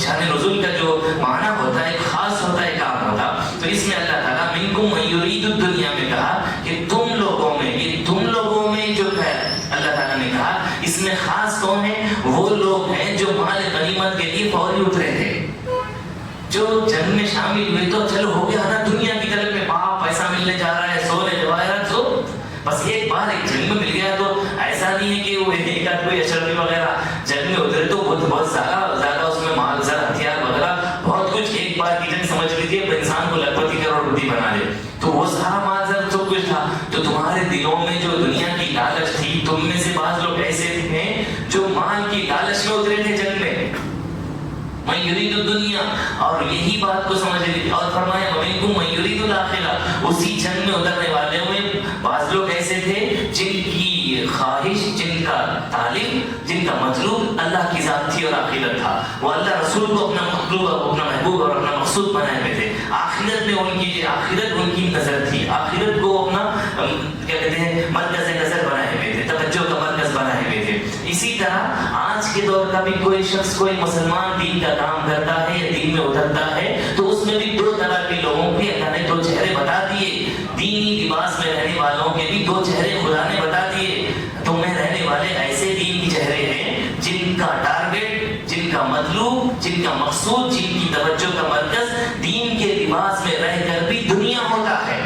شان نزول کا جو معنی ہوتا ہے, خاص ہوتا ہے, کام ہوتا. تو اس میں اللہ تعالیٰ منکم من یرید الدنیا میں کہا کہ تم لوگوں میں, یہ تم لوگوں میں جو ہے اللہ تعالیٰ نے کہا اس میں خاص کون ہے, وہ لوگ ہیں جو مال غنیمت کے لیے فوری اترے تھے, جو جنگ میں شامل ہوئے. تو چلو ہو گیا نا, دنیا کی طرف میں باپ پیسہ ملنے جا رہا ہے, سونے جواہرات سو بس ایک بار ایک جنگ میں مل گیا تو ایسا نہیں ہے کہ وہ ایک آدھ کوئی اشرفی وغیرہ جنگ میں اترے تو بہت زیادہ اس میں مال زر ہتھیار وغیرہ بہت کچھ ایک بار کی جنگ سمجھ لیجیے انسان کو لکھپتی کروڑ پتی بنا دے، تو وہ سارا مال زر سب کچھ تھا. تو تمہارے دلوں میں جو دنیا کی لالچ تھی، تم میں سے بعض لوگ ایسے تھے جو مال کی لالچ میں اترے تھے جنگ میں، من یرید الدنیا، اور یہی بات کو سمجھ لی. اور فرمایا ومنکم من یرید الاخرہ، اسی جنگ میں اترنے والے میں بعض لوگ ایسے تھے جن کی خواہش، جن کا طالب، جن کا مطلوب اللہ کی ذات تھی اور آخرت تھا. وہ اللہ رسول کو اپنا مطلوب اور اپنا محبوب اور اپنا مقصود بنائے ہوئے تھے. آخرت میں آخرت ان کی نظر تھی، آخرت کو اپنا کیا کہتے ہیں مرکز نظر بنائے ہوئے تھے، توجہ کا مرکز بنائے ہوئے تھے. اسی طرح آج کے دور کا بھی کوئی شخص، کوئی مسلمان دین کا کام کرتا ہے یا دین میں اترتا ہے تو اس میں بھی دو طرح کے لوگوں کے اللہ نے دو چہرے بتا دیے. دینی لباس میں رہنے والوں کے بھی دو چہرے خدا نے بتا دیے. تم میں رہنے والے ایسے دین کے چہرے ہیں جن کا ٹارگٹ، جن کا مطلوب، جن کا مقصود، جن کی توجہ کا مرکز دین کے لباس میں رہ کر بھی دنیا ہوتا ہے.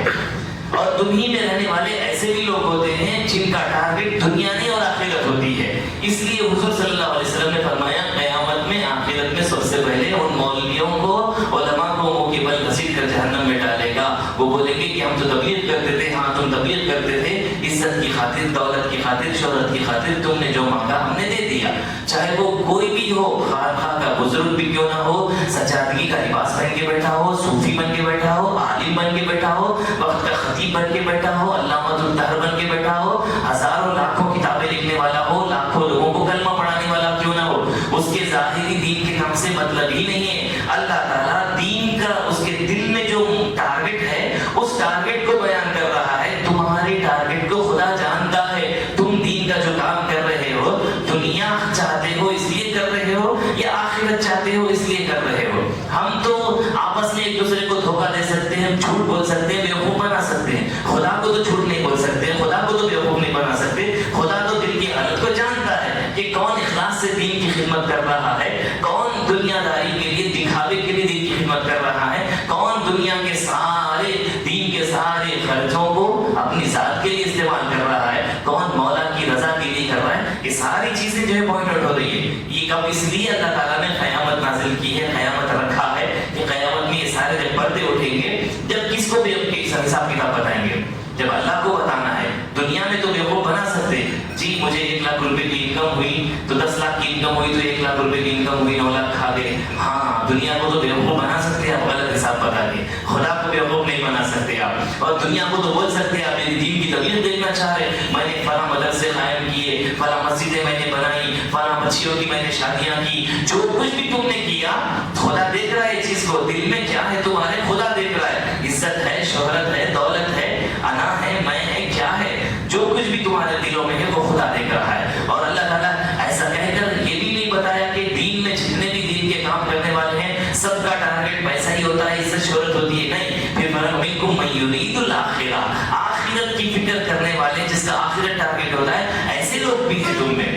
اور تمہیں میں رہنے والے ایسے بھی لوگ ہوتے ہیں جن کا ٹارگٹ دنیا نہیں اور آخرت ہوتی ہے. اس لیے حضور صلی اللہ علیہ وسلم نے فرمایا قیامت میں، آخرت میں سب سے پہلے ان مولویوں کو، علماء کو منہ کے بل گھسیٹ کر جہنم میں ڈالے گا. وہ بولیں گے کہ ہم تو تبلیغ کرتے تھے. ہاں تم تبلیغ کرتے تھے، عزت کی خاطر، دولت کی خاطر، شہرت کی خاطر تم نے جو مانگا ہم نے دے دیا. چاہے وہ کوئی بھی ہو، خواہ کا بزرگ بھی کیوں نہ ہو، سجادگی کا لباس پہن کے بیٹھا ہو، صوفی بن کے بیٹھا ہو، عالم بن کے بیٹھا ہو، وقت کا خطیب بن کے بیٹھا ہو، علامۃ الدہر بن کے بیٹھا ہو، ہزاروں لاکھوں کتابیں لکھنے والا ہو، لاکھوں لوگوں کو کلمہ پڑھانے والا کیوں نہ ہو، اس کے ظاہری دین کے نام سے مطلب ہی نہیں ہے. اللہ تعالیٰ دین کا اس کے دل میں جو ٹارگٹ ہے اس ٹارگٹ کو بیان کر رہا ہے. تمہارے ٹارگٹ کو خدا جانتا ہے. تم دین کا جو کام کر رہے ہو، دنیا چاہتے ہو اس لیے کر رہے ہو یا آخرت چاہتے ہو اس لیے کر رہے ہو. ہم تو آپس میں ایک دوسرے کو دھوکہ دے سکتے ہیں، جھوٹ بول سکتے ہیں، بیوقوف بنا سکتے ہیں. خدا کو تو جھوٹ نہیں بول سکتے، خدا کو تو بیوقوف نہیں بنا سکتے. خدا تو دل کی حالت کو جانتا ہے کہ کون اخلاص سے دین کی خدمت کر رہا ہے، کون دنیا داری کے لیے، دکھاوے کے لیے دین کی خدمت کر رہا ہے، کون دنیا کے سارے دین کے سارے خرچوں کو اپنی ذات کے لیے استعمال کر رہا ہے، کون مولا کی رضا کے لیے کر رہا ہے. یہ ساری چیزیں جو ہے پوائنٹ آؤٹ ہو رہی ہے. یہ کب اس لیے اللہ تعالیٰ نے قیامت نازل کی ہے، قیامت رکھا ہے کہ قیامت میں یہ سارے جب پردے اٹھیں گے، جب کس کو بھی اپنے حساب کتاب بتائیں گے، جب اللہ کو بتانا ہے. دنیا میں تو بیوقوف بنا سکتے، جی مجھے 1 لاکھ روپے کی انکم ہوئی تو 10 لاکھ کی انکم ہوئی تو 1 لاکھ روپے کی انکم ہوئی 9 لاکھ کھا گئے. ہاں دنیا کو تو بیوقوف بنا سکتے آپ غلط حساب بتا کے، خدا کو بیوقوف نہیں بنا سکتے آپ. اور دنیا کو تو بول سکتے آپ میری دین کی تبلیغ دیکھنا چاہ رہے، میں نے فلاں مدرسے قائم کیے، فلاں مسجدیں میں نے بنائی، فلاں بچیوں کی میں نے شادیاں کی. جو کچھ بھی تم نے کیا خدا دیکھ رہا ہے. یہ چیز کو دل میں کیا ہے تمہارے خدا دیکھ رہا ہے. عزت ہے، شہرت ہے، دولت ہے، انا ہے، میں ہے، کیا ہے، جو کچھ بھی تمہارے دلوں میں ہے وہ خدا دیکھ رہا ہے. اور اللہ تعالیٰ ایسا کہہ کر یہ بھی نہیں بتایا کہ دین میں جتنے بھی دین کے کام کرنے والے ہیں سب کا ٹارگٹ پیسہ ہی ہوتا ہے، عزت شہرت ہوتی ہے. نہیں، پھر منکم من یرید الاخرہ، آخرت کی فکر کرنے والے جس کا آخرت ٹارگٹ ہوتا ہے ایسے لوگ بھی ہیں تم میں.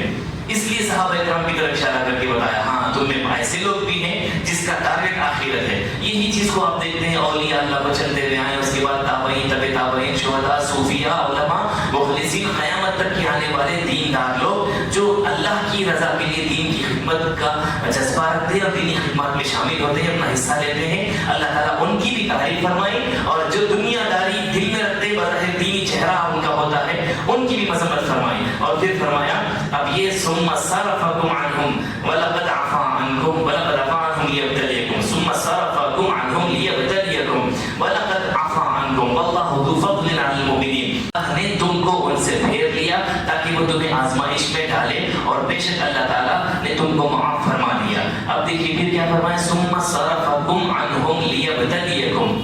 اس لیے صحابہ کرام کی طرف اشارہ کر کے بتایا ہاں تم میں ایسے لوگ بھی ہیں جس کا ٹارگٹ آخرت ہے. یہی چیز کو آپ دیکھتے ہیں اولیاء اللہ کو چلتے ہوئے آئے، اس کے بعد تابعین، تبع تابعین، شہداء، صوفیاء، علماء، مخلصین، قیامت تک کے آنے والے دیندار لوگ جو اللہ کی رضا کے لیے دین کی خدمت کا جذبہ رکھتے ہیں اور دینی خدمات میں شامل ہوتے ہیں، اپنا حصہ لیتے ہیں. اللہ تعالیٰ ان کی بھی تعریف فرمائی، اور جو دنیا داری دل میں رکھتے بظاہر دینی چہرہ ان کا ہوتا ہے ان کی بھی مذمت فرمائی. اور پھر فرمایا اب یہ ثم صرفکم عنہم ولقد عفا عنکم ولقد عفا عنہم لیبتلیکم ثم صرفکم عنہم لیبتلیکم ولقد عفا عنکم واللہ ذو فضل علی المؤمنین. اللہ نے تم کو ان سے پھیر لیا تاکہ وہ تمہیں آزمائش میں ڈالے، اور بے شک اللہ تعالیٰ نے تم کو معاف فرما دیا. اب دیکھیے پھر کیا فرمایا، ثم صرفکم عنہم لیبتلیکم.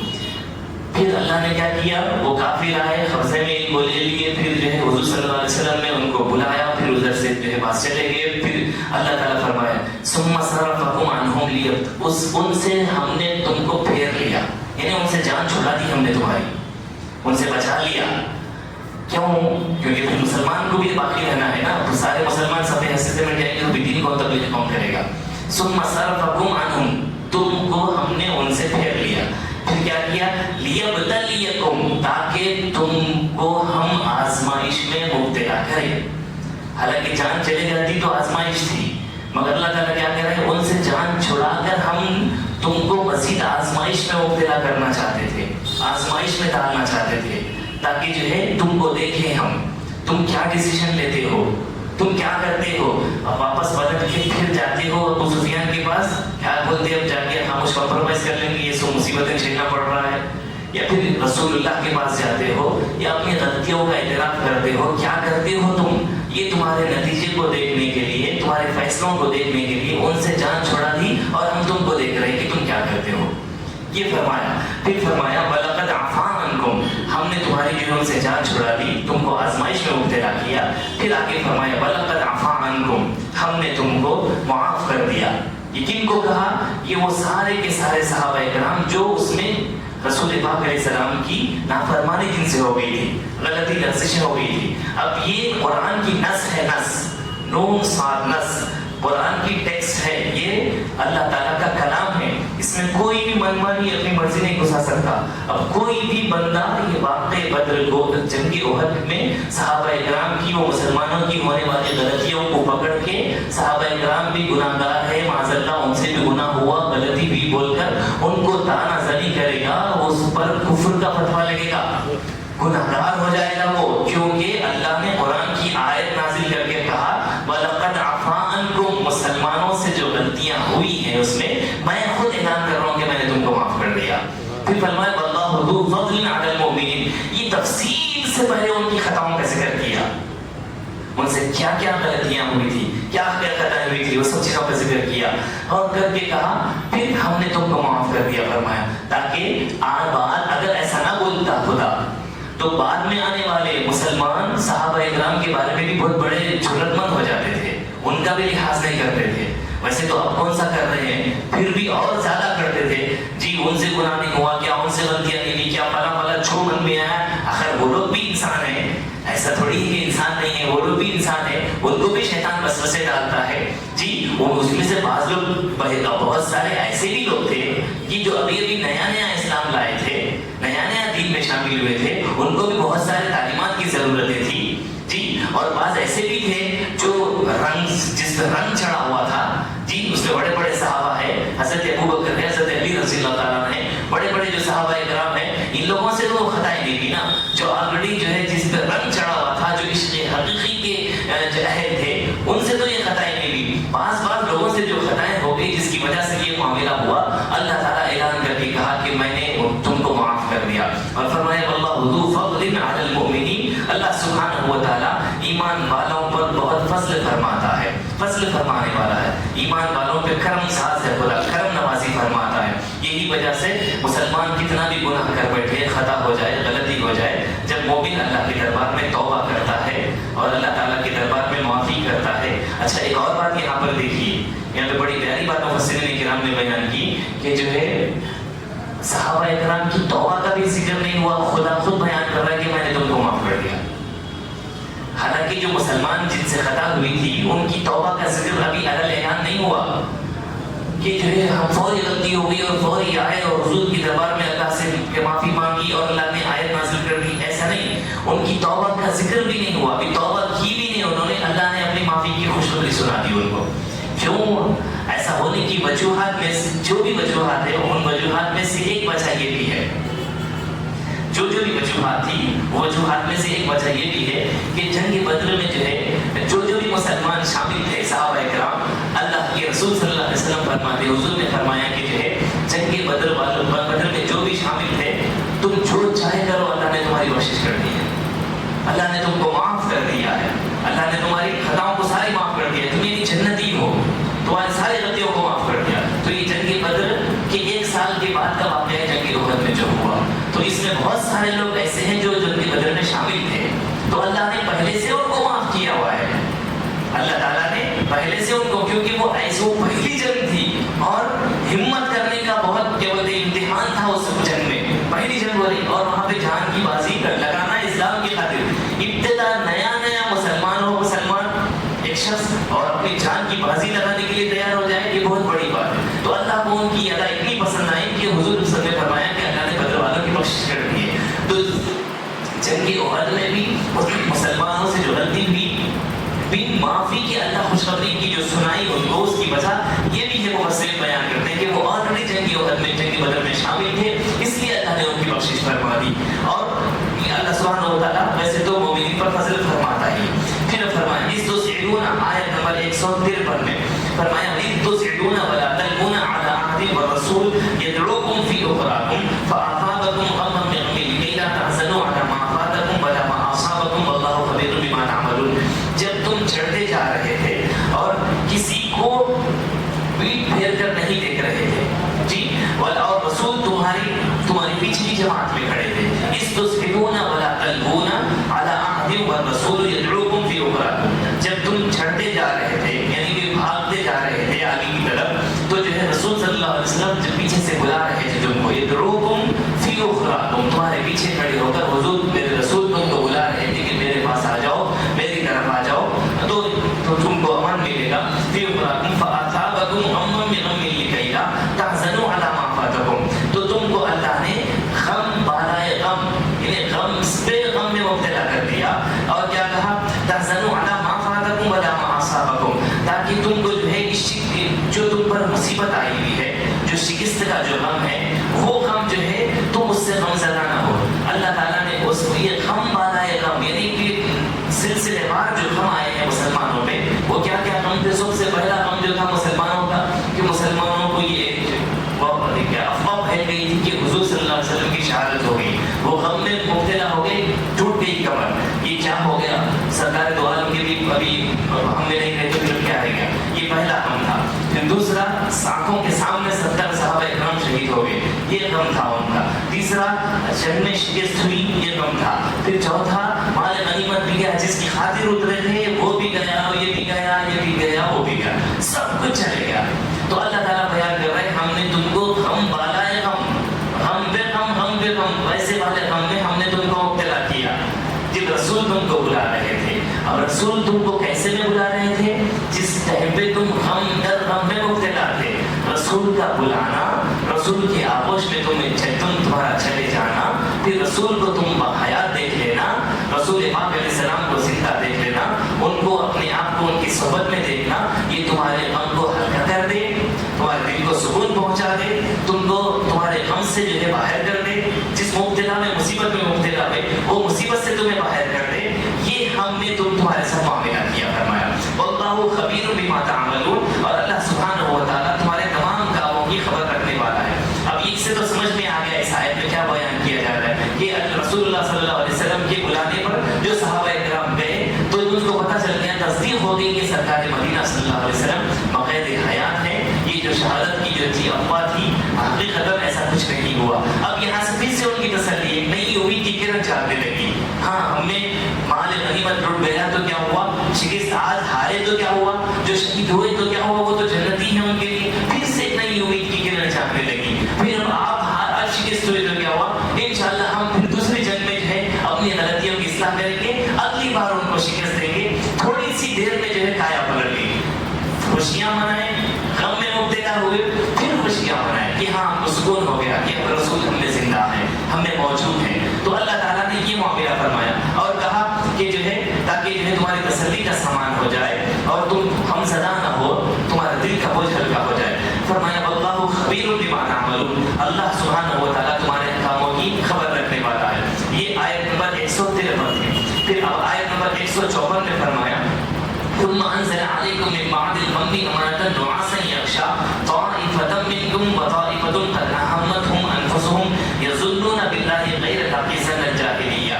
پھر اللہ نے کیا کیا، وہ کافر آئے، قبضے میں ان کو لے لیے، پھر جو ہے حضور صلی اللہ علیہ وسلم نے ان کو بلایا، پھر ادھر سے جو ہے بات چلے گئے. پھر اللہ تعالیٰ فرمایا ثم صرفکم عنہم لیبتلیکم، ان سے ہم نے تم کو پھیر لیا، یعنی ان سے جان چھڑا دی ہم نے تمہاری، ان سے بچا لیا. کیوں؟ کیونکہ پھر مسلمان کو بھی باقی رہنا ہے نا. تو سارے مسلمان سب حصے میں جائیں گے تو دین کو تبلیغ کون کرے گا. ثم صرفکم عنہم، تم کو ہم نے ان سے پھیر لیا. پھر کیا کیا، لیبتلیکم، تاکہ تم کو ہم آزما آزمائش میں مبتلا کرے. حالانکہ جان چلے جاتی تو آزمائش تھی، مگر اللہ تعالیٰ کیا کہہ رہے ہیں، ان سے جان چھڑا کر ہم تم کو مزید آزمائش میں مبتلا کرنا چاہتے تھے، آزمائش میں ڈالنا چاہتے تھے، تاکہ جو ہے تم کو دیکھیں ہم، تم کیا ڈیسیژن لیتے ہو، تم کیا کرتے ہو. اب واپس بدل کے پھر جاتے ہو ابو سفیان کے پاس، کیا بولتے اب جا کے ہم اس کمپرومائز کر لیں گے، یہ سو مصیبتیں جھیلنا پڑ رہا ہے. یا پھر رسول اللہ کے پاس جاتے ہو یا اپنی غلطیوں کا اعتراف کرتے ہو. کیا کرتے ہو تم؟ یہ تمہارے نتیجے کو دیکھنے کے لیے، تمہارے فیصلوں کو دیکھنے کے لیے ان سے جان چھڑا دی اور ہم تم کو دیکھ رہے ہیں کہ تم کیا کرتے ہو. یہ فرمایا. پھر فرمایا وَلَقَدْ عَفَا عَنْكُمْ، ہم نے تمہاری جو ہے ان سے جان چھڑا دی، تم کو آزمائش میں مبتلا کیا. پھر آگے فرمایا وَلَقَدْ عَفَا عَنْكُمْ، ہم نے تم کو معاف کر دیا. یہ کن کو کہا؟ یہ وہ سارے کے سارے صحابہ کرام جو اس میں رسول پاک علیہ السلام کی نافرمانی جن سے ہو گئی تھی، غلطی لفظیں ہو گئی تھی. اب یہ قرآن کی نص ہے، نص نون صاد نص، قرآن کی ٹیکسٹ ہے، یہ اللہ تعالیٰ کا کلام ہے. اس میں کوئی بھی منمانی اپنی مرضی نہیں گھسا سکتا. اب کوئی بھی بندہ یہ واقع بدر کو جنگ احد میں صحابہ اکرام کی، وہ مسلمانوں کی ہونے والی غلطیوں کو پکڑ کے صحابہ اکرام بھی گناہ گار ہے، معاذ اللہ ان سے بھی گناہ ہوا، غلطی بھی بول کر ان کو تانا زنی کرے گا، اس پر کفر کا فتویٰ لگے گا، گناہ گار ہو جائے گا وہ. کیونکہ اللہ نے قرآن کی آیت نازل کر کے کہا وَلَقَدْ عَفَا عَنْكُمْ، مسلمانوں سے جو غلطیاں ہوئی ہیں اس میں میں خود اعلان کر رہا ہوں کہ میں نے تم کو معاف کر دیا. پھر فرمایا وَاللَّهُ ذُو فَضْلٍ عَلَى الْمُؤْمِنِينَ، یہ تفصیل سے پہلے ان کی خطاؤں کا ذکر کیا، ان سے کیا کیا غلطیاں ہوئی تھی، کیا کیا خطائیں ہوئی تھی، وہ سب چیزوں کا ذکر کیا اور کر کے کہا پھر ہم نے تم کو معاف کر دیا. فرمایا تاکہ بعد اگر ایسا نہ بولتا خدا تو بعد میں آنے والے مسلمان صحابہ اکرام کے بارے میں بھی بہت بڑے جرأت مند ہو جاتے تھے، ان کا بھی لحاظ نہیں کرتے تھے. ویسے تو اب کون سا کر رہے ہیں، پھر بھی اور زیادہ کرتے تھے. جی ان سے گناہ نہیں ہوا، کیا ان سے غلطیاں نہیں ہوئی، کیا فلاں فلاں چھو من میں آیا. آخر وہ لوگ بھی انسان ہیں، ایسا تھوڑی ہی کہ انسان نہیں ہے، وہ لوگ بھی انسان ہیں، ان کو بھی شیطان وسوسے ڈالتا ہے. جی اس میں سے بعض لوگ، بہت سارے ایسے بھی لوگ تھے کہ جو ابھی ابھی نیا نیا اسلام لائے تھے، نیا نیا دین میں شامل ہوئے تھے، ان کو بھی بہت سارے تعلیمات کی ضرورتیں تھی. جی اور بعض ایسے بھی تھے جو جس پہ رنگ چڑھا ہوا تھا. جی اس میں بڑے بڑے صحابہ ہیں، حضرت ابوبکر ہے، حضرت علی رضی اللہ تعالیٰ ہیں، بڑے بڑے جو صحابہ اکرام ہیں، ان لوگوں سے تو خطائیں نہیں تھی نا. جو آلریڈی جو ہے جس پہ رنگ چڑھا ہوا تھا، جو عشق حقیقی کے جو اہل تھے، ان سے تو یہ خطائیں نہیں ہوئی. بعض لوگوں سے جو خطائیں ہو گئی جس کی وجہ سے یہ معاملہ ہوا، اللہ تعالیٰ اعلان کر کے کہا کہ میں نے تم کو معاف کر دیا. اور فرمایا واللہ ذو فضل علی الْمُؤْمِنِينَ، اللہ سبحانہ و تعالیٰ ایمان والوں پر بہت فضل فرماتا ہے، فضل فرمانے والا ہے. ایمان والوں پہ کرم ساز ہے خدا، کرم نوازی فرماتا ہے. یہی وجہ سے مسلمان کتنا بھی گناہ کر بیٹھے، خطا ہو جائے، غلطی ہو جائے، جب مومن اللہ کے دربار میں توبہ کرتا ہے اور اللہ تعالیٰ کے دربار میں معافی کرتا ہے. اچھا ایک اور بات یہاں پر دیکھیے، یہاں پہ بڑی پیاری بات مفسرین کرام نے بیان کی کہ جو ہے صحابہ اکرام کی توبہ کا بھی ذکر نہیں ہوا، خدا خود بیان کر رہا ہے کہ میں نے تم کو معاف کر دیا. حالانکہ جو مسلمان جن سے خطا ہوئی تھی ان کی توبہ کا ذکر ابھی اعلان نہیں ہوا کہ جو ہے ہم فوری غلطی ہو گئی اور فوری آئے اور حضور کی دربار میں اللہ سے معافی مانگی اور اللہ نے آیت نازل کر دی. ایسا نہیں، ان کی توبہ کا ذکر بھی نہیں ہوا، ابھی توبہ کی بھی نہیں انہوں نے، اللہ نے اپنی معافی کی خوشخبری سنا دی ان کو. کیوں ایسا ہونے کی وجوہات میں جو بھی وجوہات ہیں، ان وجوہات میں سے ایک وجہ یہ بھی ہے، جو بھی وجوہات تھی وجوہات میں سے ایک وجہ یہ بھی ہے کہ جنگ بدر میں جو ہے جو بھی مسلمان شامل تھے صحابہ اکرام، اللہ کے رسول صلی اللہ علیہ وسلم فرماتے، حضور نے فرمایا کہ جو ہے جنگ بدر میں جو بھی شامل تھے، تم جو چاہے کرو، اللہ نے تمہاری بخشش کر دی ہے، اللہ نے تم کو معاف کر دیا ہے، اللہ نے تمہاری خطاؤں کو ساری معاف کر دیا، تم یعنی جنتی ہو، تمہاری ساری غلطیوں کو معاف کر دیا. تو یہ جنگ بدر کے 1 سال کے بعد کا واقعہ ہے جنگ احد میں جو ہوا. تو اس میں بہت سارے لوگ ایسے ہیں جو جنگ بدر میں شامل تھے، تو اللہ نے پہلے سے ان کو معاف کیا ہوا ہے. اللہ تعالیٰ نے پہلے سے ان کو، کیونکہ وہ ایسے پہلی جنگ تھی اور ہمت کرنے کا بہت کیا بولتے امتحان تھا اس جنگ میں، پہلی جنگ ہو رہی اور وہاں پہ جان کی بازی لگانا اسلام کی خاطر. ابتدا نیا مسلمان ہو، ایک شخص اور اپنی جان کی بازی لگانے کے لیے تیار ہو جائے، یہ بہت بڑی بات ہے. تو اللہ کو ان کی ادا اتنی پسند آئی کہ حضور صلی اللہ علیہ وسلم نے فرمایا کہ اللہ نے بدر والوں کی بخشش کر دی ہے. تو جنگ احد میں بھی مسلمان مسلمانوں سے جو غلطی ہوئی بن معافی کی اللہ خوشخبری کی جو سنائی ان کو، اس کی وجہ یہ بھی ہے مفسرین بیان کرتے ہیں کہ وہ آلریڈی جنگی عہد میں جنگی بدر میں شامل تھے، اس لیے اللہ نے ان کی بخشش فرما دی۔ اور اللہ سبحانہ و تعالیٰ ویسے تو مومنین پر فضل فرماتا ہے۔ پھر فرمایا اس تسعدون، آیت نمبر 153 میں فرمایا اس تسعدون ولا تلقون علی عہد والرسول یدعوکم فی اخراکم فاصابکم غما بغم لکی لا تحزنوا علی ما فاتکم ولا ما اصابکم واللہ خبیر بما تعملون۔ جب تم چڑھتے جا رہے تھے اور کسی کو پیٹ پھیر کر نہیں دیکھ رہے تھے جی، اور رسول تمہاری پچھلی جماعت میں کھڑے تھے، اس تسعدون ولا تلقون علی عہد والرسول یدعوکم فی اخراکم، جب تم چڑھتے جا رہے تھے یعنی کہ بھاگتے جا رہے تھے آگے کی طرف، تو جو ہے رسول صلی اللہ علیہ وسلم جب پیچھے سے بلا رہے تھے تم کو، یدعوکم فی اخراکم، تمہارے پیچھے کھڑے ہو کر حضور میرے رسول تم کو بلا رہے تھے کہ میرے پاس آ جاؤ، میری طرف آ جاؤ تو تم کو امن ملے گا۔ فی اخراکم فاصابکم غما بغم لکی لا تحزنوا علی ما فاتکم، تو تم کو اللہ نے غم بالائے غم یعنی غم پہ غم میں مبتلا کر دیا، اور کیا کہا تحزنوا علی ما فاتکم ولا ما اصابکم، تاکہ تم کو جو ہے جو تم پر مصیبت آئی ہوئی ہے، جو شکست کا جو غم ہے، وہ غم جو ہے تم اس سے غم زدہ نہ ہو۔ اللہ تعالیٰ نے اس کو یہ غم بالائے غم یعنی کہ سلسلے وار جو غم آئے ہیں مسلمانوں پہ، وہ کیا کیا غم تھے؟ سب سے پہلا غم جو تھا مسلمانوں کا کہ مسلمانوں کو یہ افواہ پھیل گئی تھی کہ حضور صلی اللہ علیہ وسلم کی شہادت ہو گئی، وہ غم میں مبتلا ہو گئے، ٹوٹ گئی کمر، یہ کیا ہو گیا؟ سرکار دو عالم کے بھی ابھی ہم میں نہیں رہے تو پھر کیا رہ گیا؟ یہ پہلا غم تھا۔ پھر دوسرا آنکھوں کے سامنے 70 صحابہ اکرام شہید ہو گئے، یہ غم تھا ان کا۔ تیسرا جنگ میں شکست ہوئی، یہ غم تھا۔ پھر چوتھا مال غنیمت بھی گیا، جس کی خاطر اترے تھے وہ بھی گیا، یہ بھی گیا، یہ بھی گیا، وہ بھی گیا، سب کچھ چلے گیا۔ تو اللہ تعالیٰ بیان کر رہا ہے ہم نے تم کو غم بالائے غم، غم بے غم، غم بے غم، ویسے والے غم میں ہم نے تم کو مبتلا کیا جب رسول تم کو بلا رہے تھے۔ اب رسول تم کو کیسے میں بلا رہے تھے؟ جس ٹائم پہ تم غم در غم میں مبتلا تھے، رسول کا بلانا، رسول کی آغوش میں تمہارا چلے جانا، پھر رسول کو تم بحیات دیکھ لینا، رسول پاک علیہ السلام کو زندہ دیکھ لینا، ان کو اپنے آپ کو ان کی صحبت میں دیکھنا، یہ تمہارے غم کو ہلکا کر دے، تمہارے دل کو سکون پہنچا دے، تم کو تمہارے غم سے جو ہے باہر کر دے، جس مبتلا میں مصیبت میں مبتلا ہے وہ مصیبت سے تمہیں باہر کر دے، یہ ہم نے تمہارے ساتھ معاملہ کیا۔ فرمایا واللہ خبیر بما تعملون، اور اللہ سبحانہ و تعالیٰ تمہارے تمام کاموں کی خبر رکھنے والا ہے۔ اب اس سے تو سمجھ میں آ گیا اس آیت میں کیا بیان کیا جا رہا ہے کہ رسول اللہ صلی اللہ علیہ وسلم کے بلانے پر جو صحابہ اکرام گئے تو ان کو پتہ چل گیا، تصدیق ہو گئی کہ سرکار مدینہ صلی اللہ علیہ وسلم بقید حیات ہیں، یہ جو شہادت کی جو تھی افواہ تھی حقیقت ایسا کچھ نہیں ہوا۔ اب یہاں سے پھر سے ان کی تسلی ایک نئی امید کی کرن چاہنے لگی، ہاں ہم نے مال غنیمت لوٹ گیا تو کیا ہوا، شکست آج ہارے تو کیا ہوا، جو شہید ہوئے تو کیا ہوا، وہ تو جنتی ہیں ان کے لیے۔ پھر سے ایک نئی امید کی کرن چاہنے لگی، پھر آپ شکست ہوئے تو کیا ہوا، انشاءاللہ ہم پھر دوسری جنگ میں جو ہے اپنی غلطیوں کی اصلاح کریں گے، اگلی بار ان کو شکست دیں گے، تھوڑی سی دیر میں جو ہے کایا پلٹ گئی۔ خوشیاں منائیں، غم میں مبتلا ہوئے، پھر خوشیاں منائیں کہ ہاں ہم کو سکون ہو گیا کہ رسول ہم میں زندہ ہیں، ہم میں موجود ہیں۔ تو اللہ تعالیٰ نے یہ معاملہ فرمایا اور کہا کہ جو ہے تاکہ جو ہے تمہاری تسلی کا سامان ہو جائے اور تم غم زدہ نہ ہو، تمہارا دل کا بوجھ ہلکا ہو جائے۔ فرمایا واللہ خبیر بما تعملون، اللہ سبحانہ و تعالیٰ تمہارے کاموں کی خبر رکھنے والا ہے۔ یہ آیت نمبر 153 ہے۔ پھر اب آیت نمبر 154 میں فرمایا ثم انزل عليكم من بعد الغم امانة نعاسا يغشى طائفة منكم وطائفة قد أهمتهم أنفسهم يظنون بالله غير الحق ظن الجاهلية۔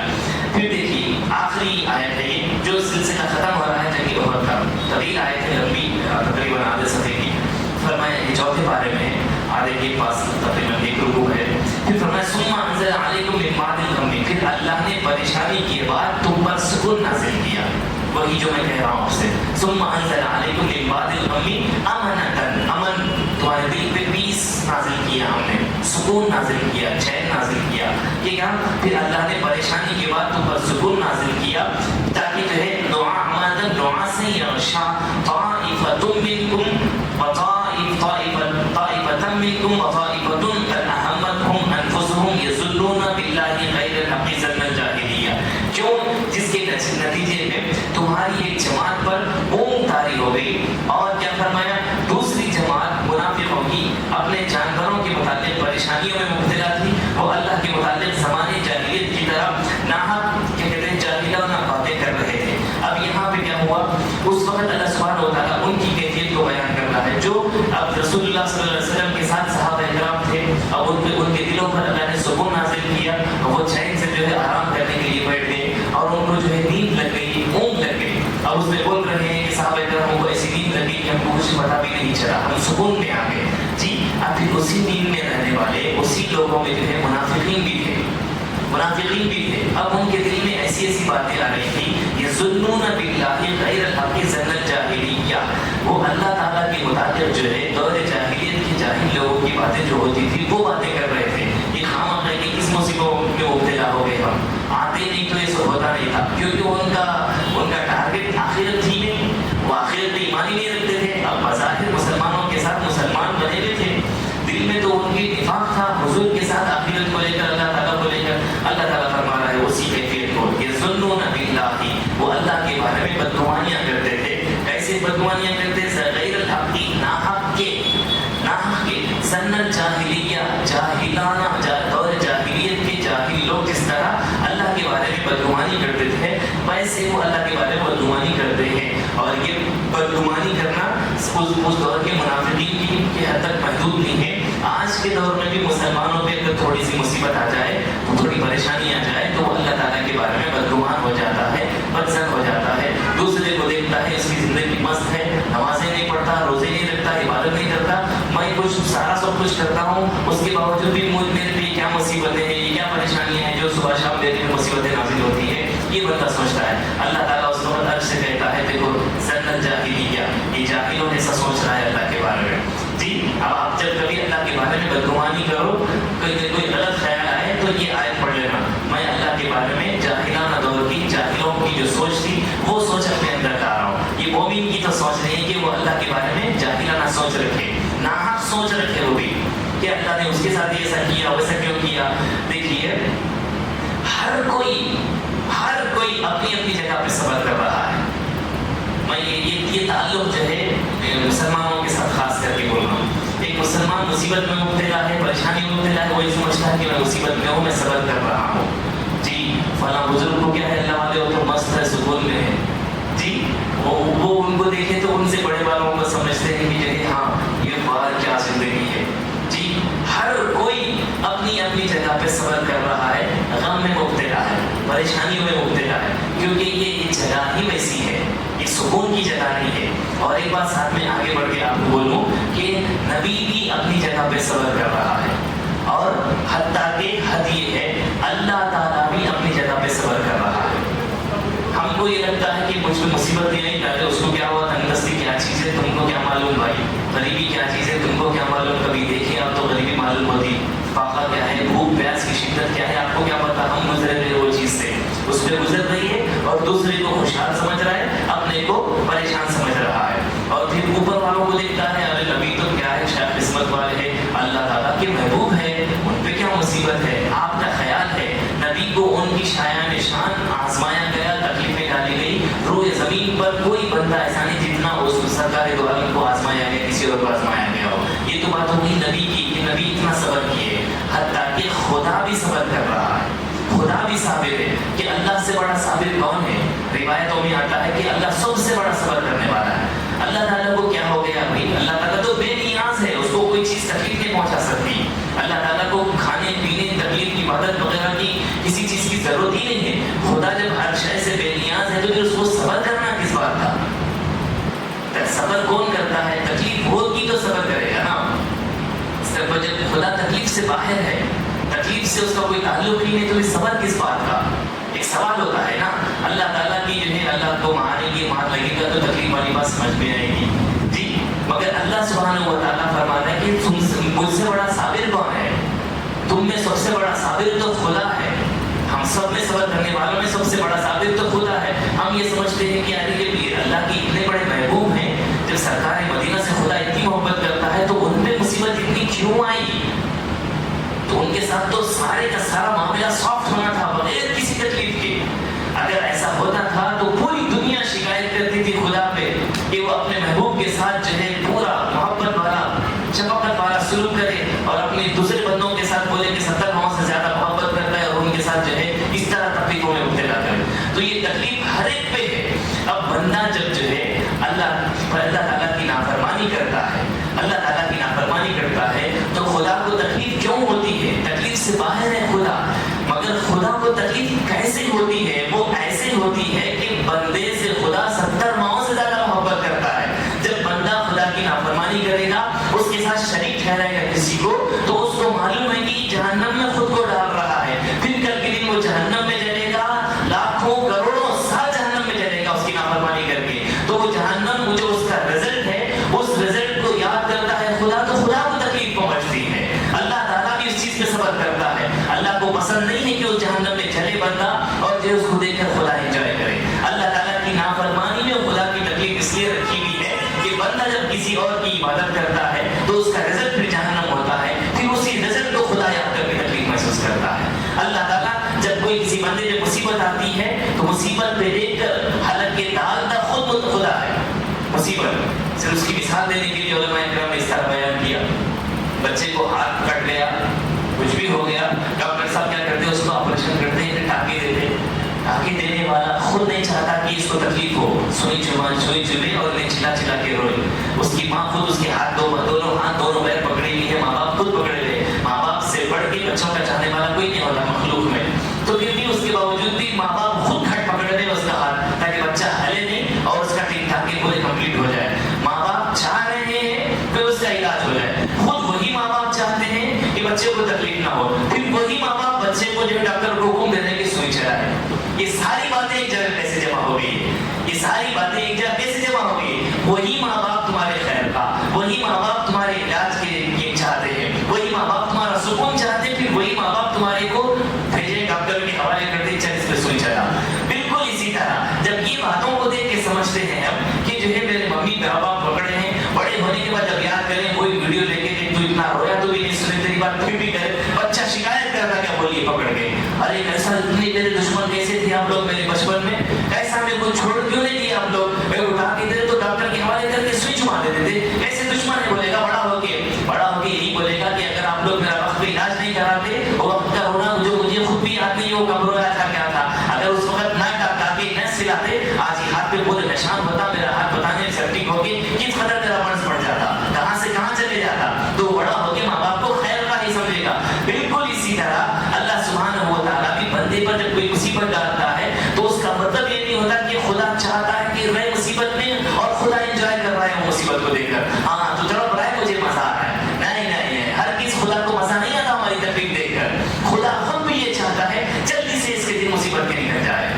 پھر دیکھیے آخری آیت ہے یہ جو سلسلہ ختم ہو رہا ہے جنگ احد کا، طویل آیت ہے، لمبی تقریباً آدھے صفحے کی۔ فرمایا یہ چوتھے بارے میں آدھے کے پاس تقریباً ایک رکوع ہے۔ پھر فرمایا ثم انزل عليكم من بعد الغم، پھر اللہ نے پریشانی کے بعد تم پر سکون نازل کیا، وہی جو میں کہہ رہا ہوں آپ سے۔ ثم انزل علیکم من بعد الغم امنۃ، امن تمہارے دل پہ پیس نازل کیا، ہم نے سکون نازل کیا، چین نازل کیا۔ یہ کیا؟ پھر اللہ نے پریشانی کے بعد تم پر سکون نازل کیا تاکہ جو ہے امنۃ نعاسا یغشی طائفۃ منکم طائفۃ منکم وطائفۃ قد اہمتهم انفسهم یظنون باللہ غیر الحق ظن الجاہلیہ۔ کیوں؟ جس کے نتیجے نتیجے میں تمہاری ایک جماعت پر اونگ طاری ہو گئی، اور کیا فرمایا، دوسری جماعت منافقوں کی اپنے جانوروں کے متعلق پریشانیوں میں مبتلا تھی، وہ اللہ کے متعلق زمانے جاہلیت کی طرح ناحق کیا کہتے ہیں جاہلانہ باتیں کر رہے تھے۔ اب یہاں پہ کیا ہوا، اس وقت اللہ سبحانہ و تعالیٰ ان کی کیفیت کو بیان کر رہا ہے، جو اب رسول اللہ صلی اللہ علیہ وسلم کے ساتھ صحابہ کرام تھے، اب ان کے دلوں پر اللہ نے سکون نازل کیا، وہ چین سے جو ہے آرام کرنے کے لیے بیٹھ گئے، اور ان کو جو ہے نیند لگ گئی، اونگ لگ گئی۔ اب اس میں بول رہے ہیں کہ صحابہ کرام کو ایسی نیند لگی کہ ہم کو کچھ پتا بھی نہیں چلا، ہم سکون میں آ گئے جی۔ اب پھر اسی نیند میں رہنے والے اسی لوگوں میں جو ہے منافقین بھی تھے، منافقین بھی تھے۔ اب ان کے دل میں ایسی ایسی باتیں آ رہی تھی، یظنون باللہ غیر الحق ظن الجاہلیہ، وہ اللہ تعالیٰ کے متعلق جو ہے دور جاہلیت کے جاہل لوگوں کی باتیں جو ہوتی تھی وہ باتیں کر رہے تھے۔ یہ خامخواہ کہ کس مصیبت میں مبتلا ہو گئے، ہم آتے نہیں تو یہ سب ہوتا نہیں تھا، کیونکہ ان کا ٹارگیٹ آخرت تھی نہیں، وہ آخرت میں ایمان ہی نہیں رکھتے تھے۔ اب بظاہر مسلمانوں کے ساتھ مسلمان بنے ہوئے تھے، دل میں تو ان کی نفاق تھا حضور کے ساتھ آخرت کو لے کر، اللہ تعالیٰ کو لے کر۔ اللہ تعالیٰ فرما رہا ہے اسی کیفیت کو، یظنون باللہ، وہ اللہ کے بارے میں بدگمانیاں کرتے تھے۔ کیسے بدگمانیاں کرتے تھے؟ غیر الحق، ناحق کے ظن الجاہلیہ، جاہلانہ دور جاہلیت کے جاہل لوگ جس طرح اللہ کے بارے میں بدگمانی کرتے تھے، ویسے وہ اللہ کے بارے میں بدگمانی کرتے ہیں۔ اور یہ بدگمانی کرنا اس دور کے منافقین کی حد تک محدود نہیں ہے۔ آج کے دور میں بھی مسلمانوں پہ اگر تھوڑی سی مصیبت آ جائے، تھوڑی پریشانی آ جائے، تو وہ اللہ تعالیٰ کے بارے میں بدگمان ہو جاتا ہے، بدظن ہو جاتا ہے، دوسرے کو دیکھتا ہے اس کی زندگی مست ہے، نمازیں نہیں پڑھتا، روزے نہیں رکھتا، عبادت نہیں کرتا، میں کچھ سارا سب کچھ کرتا ہوں، اس کے باوجود بھی میرے پہ کیا مصیبتیں ہیں، یہ کیا پریشانیاں ہیں جو صبح شام میرے پہ مصیبتیں نازل ہوتی ہیں، یہ بندہ سوچتا ہے۔ اللہ تعالیٰ اس وقت عرش سے کہتا ہے دیکھو ظن الجاہلیہ، یہ جاہلوں نے ایسا سوچ رہا ہے اللہ کے بارے میں جی۔ اب آپ جب کبھی اللہ کے بارے میں بدگمانی کرو، کوئی غلط خیال آئے تو یہ آیت پڑھ لینا، میں اللہ کے بارے میں جاہلانہ دور کی جاہلوں کی جو سوچ تھی وہ سوچ اپنے اندر لا رہا ہوں۔ یہ مومن کی تو سوچ نہیں ہے کہ وہ اللہ کے بارے میں جاہلانہ سوچ رکھے، ناحق سوچ رکھے، وہ بھی کہ اللہ نے اس کے ساتھ ایسا کیا ویسا کیوں کیا۔ دیکھیے ہر کوئی اپنی اپنی جگہ پہ صبر کر رہا ہے۔ میں یہ تعلق جو ہے مسلمانوں کے ساتھ خاص کر کے بول رہا ہوں۔ ایک مسلمان مصیبت میں مبتلا ہے، پریشانی میں مبتلا ہے، وہ یہ سمجھتا ہے کہ میں مصیبت میں ہوں، میں صبر کر رہا ہوں جی۔ فلاں بزرگ کو کیا ہے، اللہ والے وہ تو مست ہے، سکون میں ہے جی۔ وہ ان کو دیکھے تو ان سے بڑے والوں کو سمجھتے ہیں کہ جو ہے ہاں یہ بار کیا زندگی ہے جی۔ ہر کوئی اپنی اپنی جگہ پہ صبر کر رہا ہے، غم میں مبتلا ہے، پریشانیوں میں مبتلا ہے، کیونکہ یہ جگہ ہی ویسی ہے، یہ سکون کی جگہ نہیں ہے۔ اور ایک بات ساتھ میں آگے بڑھ کے آپ کو بولوں کہ نبی بھی اپنی جگہ پہ صبر کر رہا ہے، اور حتیٰ کہ حد یہ ہے اللہ تعالیٰ بھی اپنی جگہ پہ صبر کر رہا ہے۔ ہم کو یہ لگتا ہے کہ مجھ پہ مصیبت نہیں آئی، پہلے اس کو کیا ہوا، تندرستی کیا چیز ہے تم کو کیا معلوم بھائی، غریبی کیا چیز ہے تم کو کیا معلوم، کبھی دیکھیں آپ تو غریبی معلوم ہوتی، فاقہ کیا ہے، بھوک پیاس کی شدت کیا ہے آپ کو کیا پتا، ہم گزرے ہوئے وہ چیز سے، اس پہ گزر رہی ہے، اور دوسرے کو خوشحال سمجھ رہا ہے، اپنے کو پریشان سمجھ رہا ہے، اور پھر اوپر والوں کو دیکھتا ہے ارے نبی تو کیا ہے، شاید قسمت والے ہیں، اللہ تعالیٰ کے محبوب ہے، ان پہ کیا مصیبت ہے، آپ کا خیال ہے نبی کو ان کی شایان شان آزمایا گیا، تکلیفیں ڈالی گئی، روئے زمین پر کوئی بندہ ایسا نہیں جتنا اس سرکار دو عالم کو آزمایا گیا، کسی اور کو آزمایا گیا ہو۔ یہ تو بات ہوگی نبی کی کہ نبی اتنا صبر کیے، حتیٰ کہ خدا بھی صبر کر رہا ہے، خدا بھی صابر ہے کہ اللہ سے بڑا صابر کون ہے۔ روایتوں میں آتا ہے کہ اللہ سب سے بڑا صبر کرنے والا ہے۔ اللہ تعالیٰ کو کیا ہو گیا بھائی، اللہ تعالیٰ تو بے نیاز ہے، اس کو کوئی چیز تکلیف نہیں پہنچا سکتی، اللہ تعالیٰ کو کھانے پینے تکلیف کی مدد وغیرہ کی کسی چیز کی ضرورت ہی نہیں ہے۔ خدا جب ہر شے سے بے نیاز ہے تو پھر اس کو صبر کرنا کس بات کا، صبر کون کرتا ہے، تکلیف ہوگی تو صبر کرے گا نا، جب خدا تکلیف سے باہر ہے، تکلیف سے اس کا کوئی تعلق ہی نہیں، تو یہ صبر کس بات کا۔ ایک سوال ہوتا ہے نا، اللہ تعالیٰ کی جو ہے اللہ کو مارے گی، مار لگے گا تو تکلیف والی بات سمجھ میں آئے گی جی، مگر اللہ سبحانہ و تعالیٰ فرماتا ہے کہ مجھ سے بڑا صابر کون ہے، تم میں سب سے بڑا صابر تو خدا ہے، ہم سب میں صبر کرنے والوں میں سب سے بڑا صابر تو خدا ہے۔ ہم یہ سمجھتے ہیں کہ یعنی کہ اللہ کے اتنے بڑے محبوب ہیں، جب سرکار مدینہ سے خدا اتنی محبت کرتا ہے تو ان پہ مصیبت اتنی کیوں آئی، تو ان کے ساتھ تو سارے کا سارا معاملہ سافٹ ہونا تھا بغیر کسی تکلیف کے۔ اگر ایسا ہوتا تھا تو اللہ تعالیٰ کی نافرمانی کرتا ہے، اللہ تعالیٰ کی نافرمانی کرتا ہے تو خدا کو تکلیف کیوں ہوتی ہے؟ تکلیف سے باہر ہے خدا، مگر خدا کو تکلیف کیسے ہوتی ہے؟ وہ ایسے ہوتی ہے کہ بندے سے خدا 70 ماؤں سے زیادہ محبت کرتا ہے۔ جب بندہ خدا کی نافرمانی کرے گا، اس کے ساتھ شریک ٹھہرائے گا کسی کو، تو اس کو معلوم ہے کہ جہنم میں خود کو ڈال رہا ہے، پھر کل کے دن وہ جہنم میں جلے گا، لاکھوں کروڑوں سال جہنم میں جلے گا اس کی نافرمانی کر کے۔ تو وہ جہنم جو اس کا رزلٹ ہے، اس رزلٹ کو یاد کرتا ہے خدا، تو خدا کو تکلیف پہنچتی ہے۔ اللہ تعالیٰ بھی اس چیز پہ صبر کرتا ہے، اللہ کو پسند نہیں ہے کہ اس جہنم میں جلے بندہ اور جو اس کو دیکھ کر خدا انجوائے کرے۔ اللہ تعالیٰ کی نافرمانی میں خدا کی تکلیف اس لیے رکھی ہوئی ہے کہ بندہ جب کسی اور کی عبادت کرتا ہے تو اس کا رزلٹ پھر جہنم ہوتا ہے، پھر اسی رزلٹ کو خدا یاد کر کے تکلیف محسوس کرتا ہے۔ اللہ تعالیٰ جب کوئی کسی بندے پہ مصیبت آتی ہے تو مصیبت پہ دیکھ کر حالت کے ڈالتا خود خدا ہے۔ مصیبت صرف اس کی مثال دینے کے لیے علماء کرام نے اس طرح بیان کیا، بچے کو ہاتھ کٹ گیا، کچھ بھی ہو گیا، ڈاکٹر صاحب کیا کرتے ہیں؟ اس کو آپریشن کرتے ہیں، پھر ٹانکے دیتے ہیں۔ ٹانکے دینے والا خود نہیں چاہتا کہ اس کو تکلیف ہو، سوئی چبھے اور انہیں چلا چلا کے روئے۔ اس کی ماں خود اس کے دونوں پیر پکڑے ہوئی ہے، ماں باپ خود پکڑے ہوئے۔ ماں باپ سے بڑھ کے بچوں کا چاہنے والا کوئی نہیں ہوتا مخلوق میں، تو پھر بھی اس کے باوجود بھی ماں باپ خود کھٹ پکڑ دے اس کا ہاتھ تاکہ بچہ ہلے نہیں اور اس کا ٹانکے پورے کمپلیٹ ہو جائے۔ ماں باپ چاہ رہے ہیں پھر اس کا علاج ہو جائے، خود وہی ماں باپ چاہتے ہیں کہ بچے کو تکلیف نہ ہو، پھر وہی ماں باپ بچے کو جو ڈاکٹر کو حکم دینے کی سوئی چلائے۔ یہ ساری باتیں ایک جگہ کیسے جمع ہو گئی ہے؟ یہ ساری باتیں ایک جگہ کیسے جمع ہو گئی؟ وہی ماں باپ تمہارے خیر کا، وہی ماں باپ تمہارے علاج کے چاہتے ہیں، وہی ماں باپ تمہارا سکون چاہتے ہیں، پھر وہی ماں باپ تمہارے کو بھیجے ڈاکٹر کے حوالے کرتے ہیں، چل اس پہ سوئی چلا۔ بالکل اسی طرح جب یہ باتوں کو دیکھ کے سمجھتے ہیں ہم کہ جو ہے میرے ممی بابا پکڑے ہیں، بڑے ہونے کے بعد جب یاد کریں کوئی ویڈیو لے کے تو اتنا رویا تو بھی نہیں سنے، تیری بات پھر بھی کرے، بچہ شکایت کرتا کیا بولیے پکڑ کے، ارے کیسا اتنے میرے دشمن کیسے تھے آپ لوگ میرے بچپن میں، کیسا میرے کو چھوڑ کیوں نہیں دیا آپ لوگ، میں اٹھا کے دے تو ڈاکٹر کے حوالے کر کے سوئی چما دیتے تھے، کیسے دشمن ہے؟ بولے گا بڑا ہو کے یہی بولے گا کہ اگر آپ لوگ میرا وقت پہ علاج نہیں کراتے، وہ وقت کا رونا جو مجھے خود بھی یاد نہیں وہ کب رویا تھا کیا تھا، اگر اس وقت نہ ٹانکے نہ سلاتے آج یہ ہاتھ پہ پورے نشان ہوتا، میرا ہاتھ بتانے سے ٹھیک ہو کے کس قدر میرا مرض پڑ جاتا، کہاں سے کہاں چلے جاتا، تو بڑا ہو کے ماں باپ کو خیر کا ہی سمجھے گا۔ بالکل اسی طرح اللہ سبحانہ و تعالیٰ بھی بندے پر جب کوئی مصیبت ڈالتا ہے تو اس کا مطلب یہ نہیں ہوتا کہ خدا چاہتا ہے کہ رہے مصیبت میں اور خدا انجوائے کر رہا ہے وہ مصیبت کو دیکھ کر، ہاں تو تڑپ رہا ہے مجھے مزہ آ رہا ہے، نہیں، ہر کس خدا کو مزہ نہیں آتا ہماری تکلیف دیکھ کر، خدا خود بھی یہ چاہتا ہے جلدی سے اس کے دن مصیبت کے نکل جائے،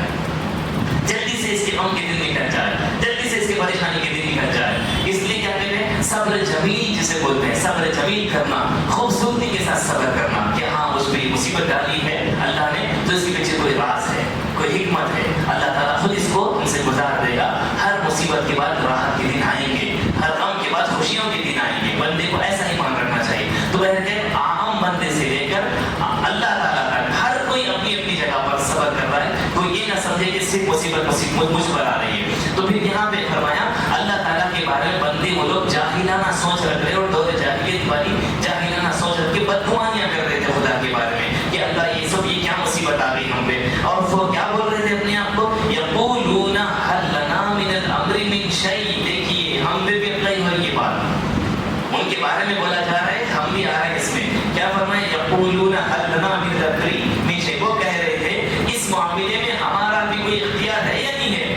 جلدی سے اس کے غم کے دن نکل جائے، جلدی سے اس کے پریشانی کے دن نکل جائے۔ اس لیے کیا کہتے ہیں؟ صبر جمیل جسے بولتے ہیں، صبر جمیل کرنا، خوبصورتی کے ساتھ صبر کرنا کہ ہاں اس پہ مصیبت ڈالی ہے اللہ نے تو اس کے پیچھے کوئی راز ہے، کوئی حکمت ہے، اللہ تعالیٰ خود اس کو ان سے گزار دے گا۔ ہر مصیبت کے بعد راحت کے دن آئیں گے، ہر غم کے بعد خوشیوں کے دن آئیں گے، بندے کو ایسا ہی مان رکھنا چاہیے۔ تو بہرکیف عام بندے سے لے کر اللہ تعالیٰ تک ہر کوئی اپنی اپنی جگہ پر صبر کر رہا ہے، کوئی یہ نہ سمجھے کہ صرف مصیبت مجھ پر آ رہی ہے۔ تو پھر یہاں پہ فرمایا اللہ تعالیٰ کے بارے میں بندے وہ لوگ جاہلانہ سوچ رکھ رہے اور دور جاہلیت والی جاہلانہ سوچ رکھ کے بدگمانیاں کر رہے تھے خدا کے بارے میں کہ اللہ یہ کیا مصیبت آ گئی ہم پہ، اور وہ کیا بول رہے تھے اپنے آپ کو؟ یقولون هل لنا من الامر من شیء، دیکھیے ہم پہ بھی اپلائی ہو یہ بات، ان کے بارے میں بولا جا رہا ہے، ہم بھی آ رہے ہیں اس میں، کیا فرمائے؟ یقولون هل لنا من الامر من شیء، وہ کہہ رہے تھے اس معاملے میں ہمارا بھی کوئی اختیار ہے یا نہیں ہے؟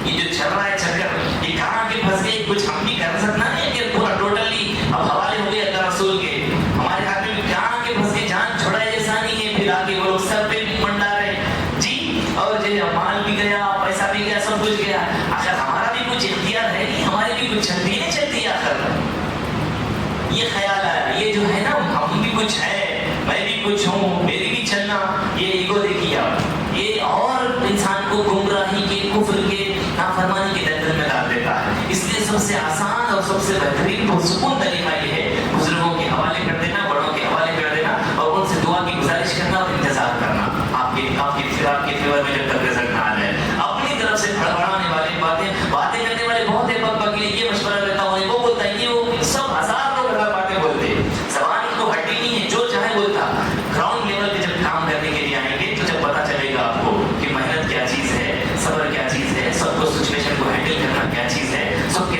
یہ جو چل رہا ہے چکر، یہ کہاں کے پھنس گئے، کچھ ہم بھی کر سکنا ہے کہ پورا ٹوٹلی اب حوالے ہو گئے اللہ رسول کے، ہمارے ہاتھ میں کہاں کے پھنس گئے، جان چھڑائے جیسا نہیں ہے، پھر آگے وہ لوگ سر پہ منڈا رہے جی، اور جو مال بھی گیا، پیسہ بھی گیا، سب کچھ گیا، آخر ہمارا بھی کچھ اختیار ہے نہیں، ہماری بھی کچھ چلتی نہیں چلتی آخر، یہ خیال آیا، یہ جو ہے نا ہم بھی کچھ ہے، میں بھی کچھ ہوں، میری بھی چلنا، یہ ایگو دیکھیے آپ، یہ اور انسان کو گمراہی کے، کفر کے، نافرمانی کے دلدل میں ڈال دیتا ہے۔ اس لیے سب سے آسان اور سب سے بہترین پرسکون طریقہ یہ ہے بزرگوں کے حوالے کر دینا، بڑوں کے حوالے کر دینا اور ان سے دعا کی گزارش کرنا اور انتظار کرنا آپ کے فیور میں جب تک رزلٹ نہ آ جائے۔ اپنی طرف سے بڑھانے والے باتیں کرنے والے بہت ہیں، بک بکیلے یہ مشورہ دیتا ہوں وہ بولتا ہے، یہ سب ہزار لوگ ہزار باتیں بولتے ہیں، زبان ان کو ہٹی نہیں ہے، جو چاہے بولتا۔ گراؤنڈ لیول پہ جب کام کرنے کے لیے آئیں گے تو جب پتہ چلے گا آپ کو کہ محنت کیا چیز ہے، صبر کیا چیز ہے، سب کو سچویشن کو ہینڈل کرنا کیا چیز ہے، سب کے